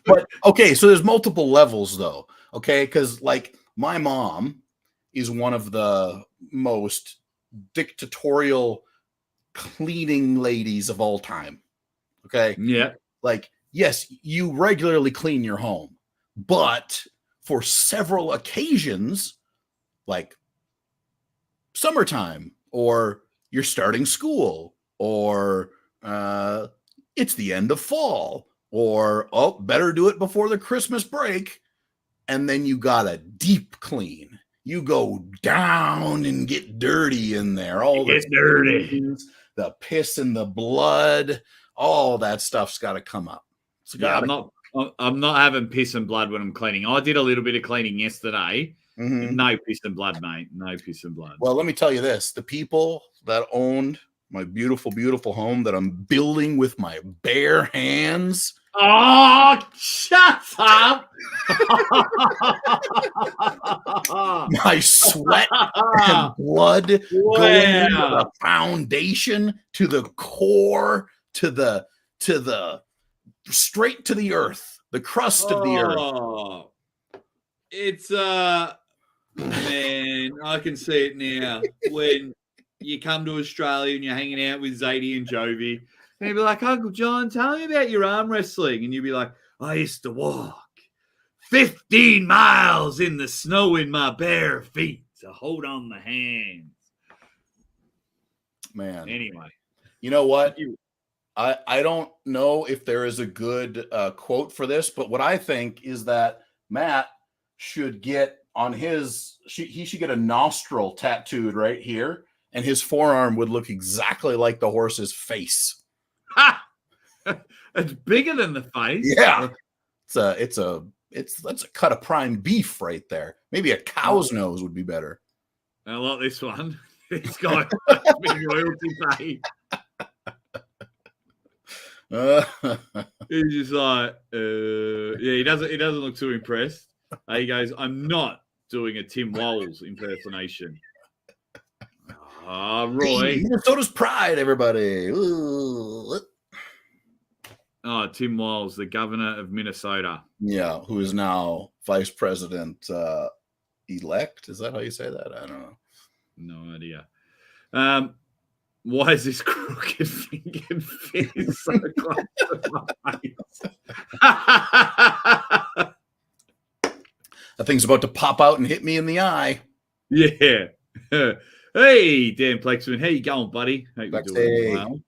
But okay, so there's multiple levels though. Okay, because like my mom is one of the most dictatorial cleaning ladies of all time. Okay. Yeah. Like, yes, you regularly clean your home, but for several occasions, like summertime, or you're starting school, or it's the end of fall, or better do it before the Christmas break, and then you got a deep clean. You go down and get dirty in there. All the dirty. stains, the piss and the blood, all that stuff's got to come up. Yeah, I'm not having piss and blood when I'm cleaning. I did a little bit of cleaning yesterday. Mm-hmm. No piss and blood, mate. No piss and blood. Well, let me tell you this. The people that owned my beautiful, beautiful home that I'm building with my bare hands. Oh, shut up. My sweat and blood going into the foundation, to the core, to the straight to the earth, the crust of the earth. It's man, I can see it now. When you come to Australia and you're hanging out with Zadie and Jovi, and you'll be like, Uncle John, tell me about your arm wrestling. And you'll be like, I used to walk 15 miles in the snow in my bare feet to hold on the hands. Man. Anyway. You know what? I don't know if there is a good quote for this, but what I think is that Matt should get on he should get a nostril tattooed right here, and his forearm would look exactly like the horse's face. Ha! It's bigger than the face. Yeah. That's a cut of prime beef right there. Maybe a cow's nose would be better. I like this one. This guy big royalty paid. He's just like, he doesn't look too impressed. He goes, I'm not doing a Tim Walls impersonation. Roy. Minnesota's pride, everybody. Ooh. Oh, Tim Walls, the governor of Minnesota. Yeah, who is now vice president elect. Is that how you say that? I don't know. No idea. Why is this crooked fingered fist so close to my face? That thing's about to pop out and hit me in the eye. Yeah. Hey, Dan Plexman. How you going, buddy? Hope you're doing well.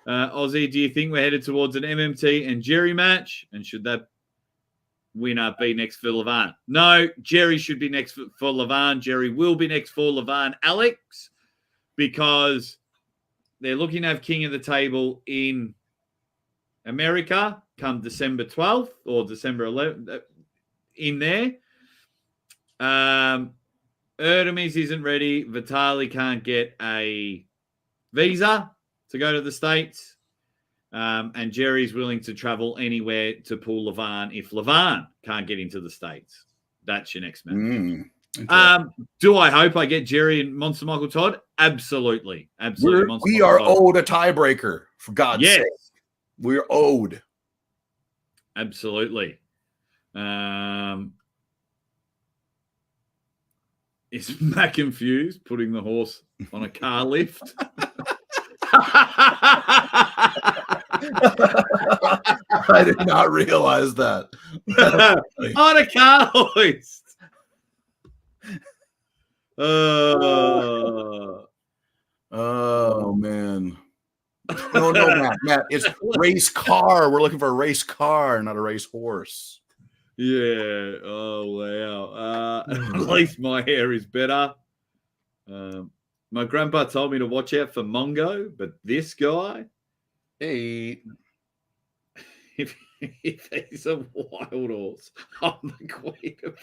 Ozzy, do you think we're headed towards an MMT and Jerry match? And should that winner be next for Levan? No, Jerry should be next for Levan. Jerry will be next for Levan. Alex, because they're looking to have King of the Table in America come December 12th or December 11th in there. Erdemis isn't ready. Vitali can't get a visa to go to the States. And Jerry's willing to travel anywhere to pull Levan if Levan can't get into the States. That's your next match. Do I hope I get Jerry and Monster Michael Todd? Absolutely. Absolutely. We are owed a tiebreaker, for God's sake. We're owed. Absolutely. Is Matt confused putting the horse on a car lift? I did not realize that. On a car hoist. Oh man. No, Matt. It's race car. We're looking for a race car, not a race horse. Yeah. Oh wow. At least my hair is better. My grandpa told me to watch out for Mongo, but this guy, hey, if he's a wild horse, I'm the Queen of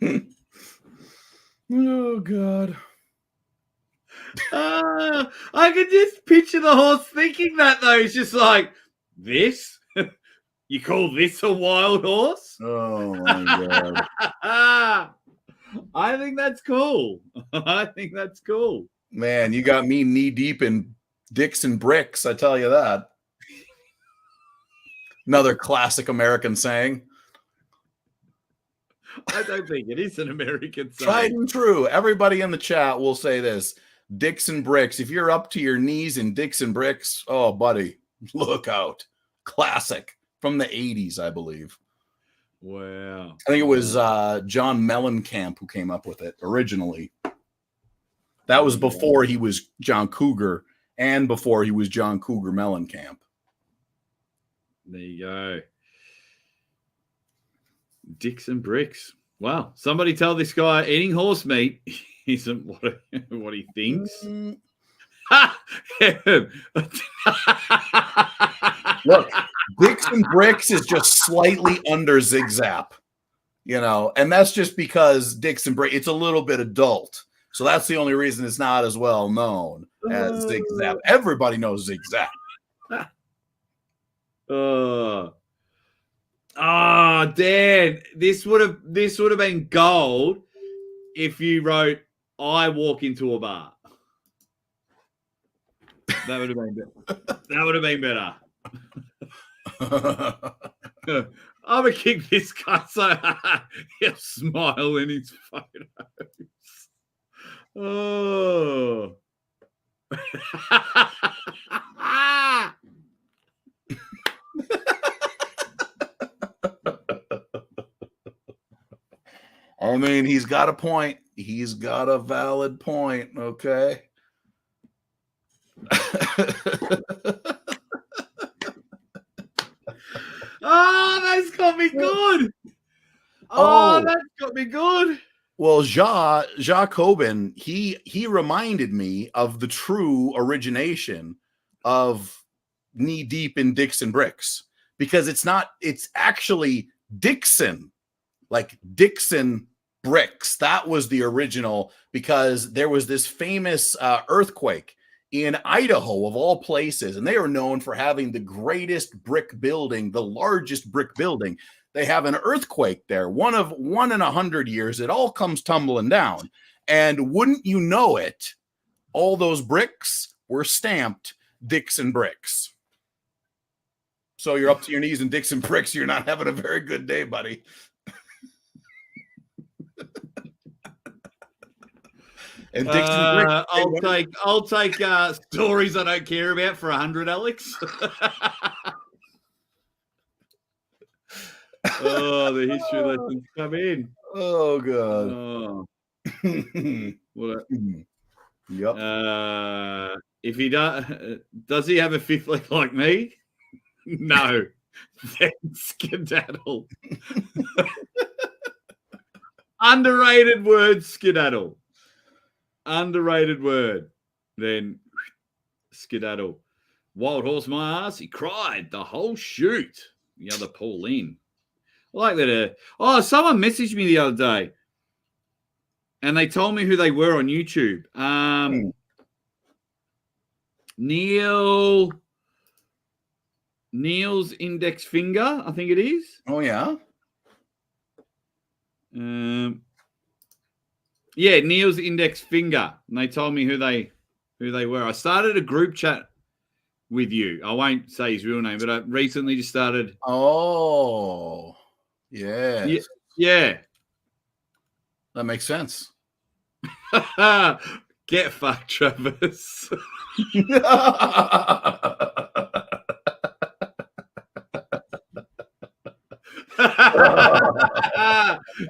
England. Oh God. I can just picture the horse thinking that though. He's just like, this? You call this a wild horse? Oh my god. I think that's cool. I think that's cool. Man, you got me knee deep in dicks and bricks, I tell you that. Another classic American saying. I don't think it is an American saying. Tried and true. Everybody in the chat will say this. Dicks and bricks. If you're up to your knees in dicks and bricks, oh, buddy, look out. Classic from the 80s, I believe. Wow. I think it was John Mellencamp who came up with it originally. That was before he was John Cougar and before he was John Cougar Mellencamp. There you go. Dicks and bricks. Wow. Somebody tell this guy eating horse meat isn't what he thinks. Look, dicks and bricks is just slightly under Zig-Zap, you know, and that's just because dicks and bricks, it's a little bit adult. So that's the only reason it's not as well known as Zig-Zap. Everybody knows Zig-Zap. Dan, this would have been gold if you wrote I walk into a bar. That would have been better. That would have been better. I'm gonna kick this guy so hard he'll smile in his photos. Oh. I mean, he's got a point. He's got a valid point, okay? Oh, that's got me good. Oh, that's got me good. Well, Jacobin, he reminded me of the true origination of Knee Deep in Dicks and Bricks, because it's actually Dixon, like Dixon Bricks. That was the original, because there was this famous earthquake in Idaho, of all places, and they are known for having the greatest brick building, the largest brick building. They have an earthquake there, one in 100 years. It all comes tumbling down. And wouldn't you know it, all those bricks were stamped Dicks and Bricks. So you're up to your knees in Dicks and Bricks. You're not having a very good day, buddy. And Dicks and Bricks. I'll take stories I don't care about for 100, Alex. Oh, the history lessons come in. Oh, God. Oh. Yep. If he does he have a fifth leg like me? No. Then skedaddle. Underrated word, skedaddle. Underrated word. Then skedaddle. Wild horse my ass, he cried the whole shoot. The other Pauline. I like that. Someone messaged me the other day, and they told me who they were on YouTube. Neil's index finger, I think it is. Oh yeah. Yeah, Neil's index finger, and they told me who they were. I started a group chat with you. I won't say his real name, but I recently just started. Oh. Yes. Yeah. That makes sense. Get fucked, Travis.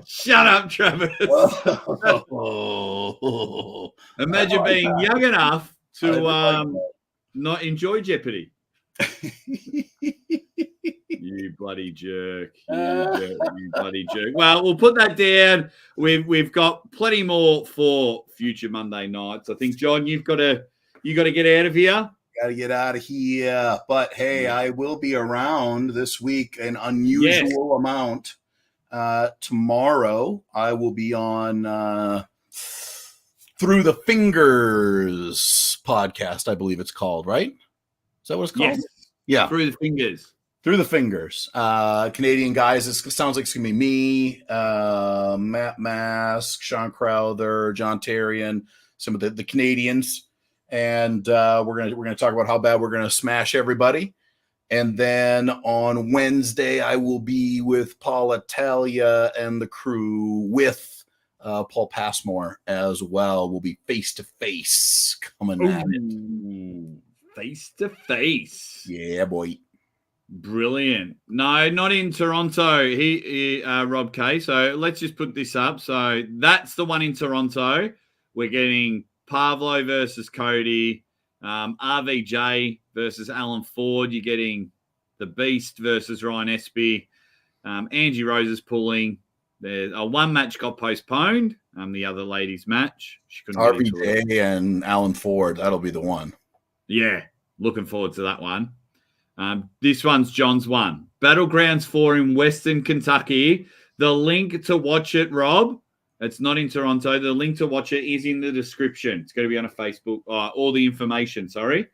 Shut up, Travis. Imagine being young enough to not enjoy Jeopardy. You bloody jerk. You bloody jerk. Well, we'll put that down. We've got plenty more for future Monday nights. I think, John, you got to get out of here. Got to get out of here. But hey, I will be around this week an unusual amount. Tomorrow I will be on Through the Fingers podcast, I believe it's called, right? Is that what it's called? Yes. Yeah. Through the Fingers. through the fingers. Canadian guys, it sounds like it's going to be me, Matt Mask, Sean Crowther, John Terrian, some of the Canadians. And we're gonna talk about how bad we're going to smash everybody. And then on Wednesday, I will be with Paul Italia and the crew with Paul Passmore as well. We'll be face-to-face coming at it. Face-to-face. Yeah, boy. Brilliant. No, not in Toronto, Rob K. So let's just put this up. So that's the one in Toronto. We're getting Pavlo versus Cody, RVJ versus Alan Ford. You're getting the Beast versus Ryan Espy. Angie Rose is pulling. There's one match got postponed. The other lady's match. She couldn't RVJ and Alan Ford. That'll be the one. Yeah, looking forward to that one. This one's John's one. Battlegrounds 4 in Western Kentucky. The link to watch it, Rob, it's not in Toronto. The link to watch it is in the description. It's going to be on a Facebook. All the information, sorry.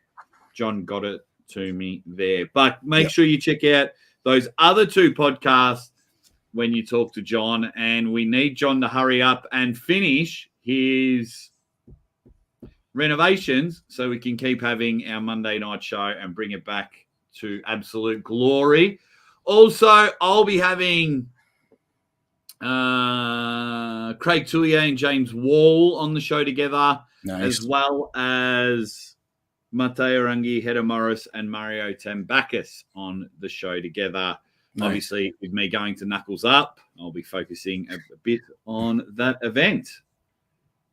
John got it to me there. But make sure you check out those other 2 podcasts when you talk to John. And we need John to hurry up and finish his renovations so we can keep having our Monday night show and bring it back to absolute glory. Also, I'll be having Craig Tullier and James Wall on the show together, as well as Mateo Rangi, Hedda Morris, and Mario Tambakis on the show together. Nice. Obviously, with me going to Knuckles Up, I'll be focusing a bit on that event.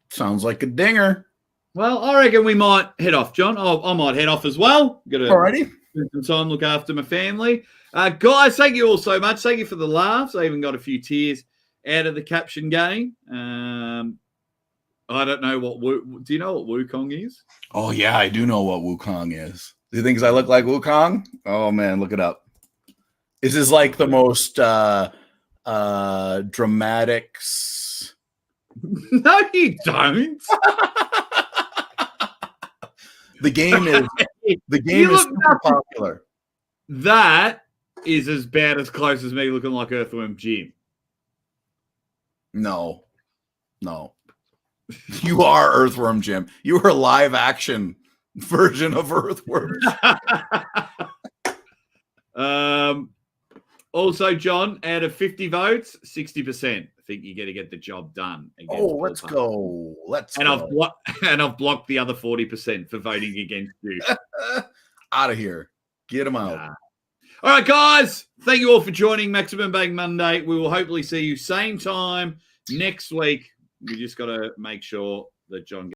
Sounds like a dinger. Well, I reckon we might head off, John. I might head off as well. Alrighty. Spend some time, look after my family. Guys, thank you all so much. Thank you for the laughs. I even got a few tears out of the caption game. I don't know do you know what Wukong is? Oh, yeah, I do know what Wukong is. Do you think I look like Wukong? Oh, man, look it up. This is like the most dramatics. No, you don't. The game is super popular. That is as bad as close as me looking like Earthworm Jim. No. You are Earthworm Jim. You are a live action version of Earthworm Jim. Also, John, out of 50 votes, 60%. I think you got to get the job done. Let's go. And I've blocked the other 40% for voting against you. Out of here. Get them out. All right, guys. Thank you all for joining Maximum Bang Monday. We will hopefully see you same time next week. We just got to make sure that John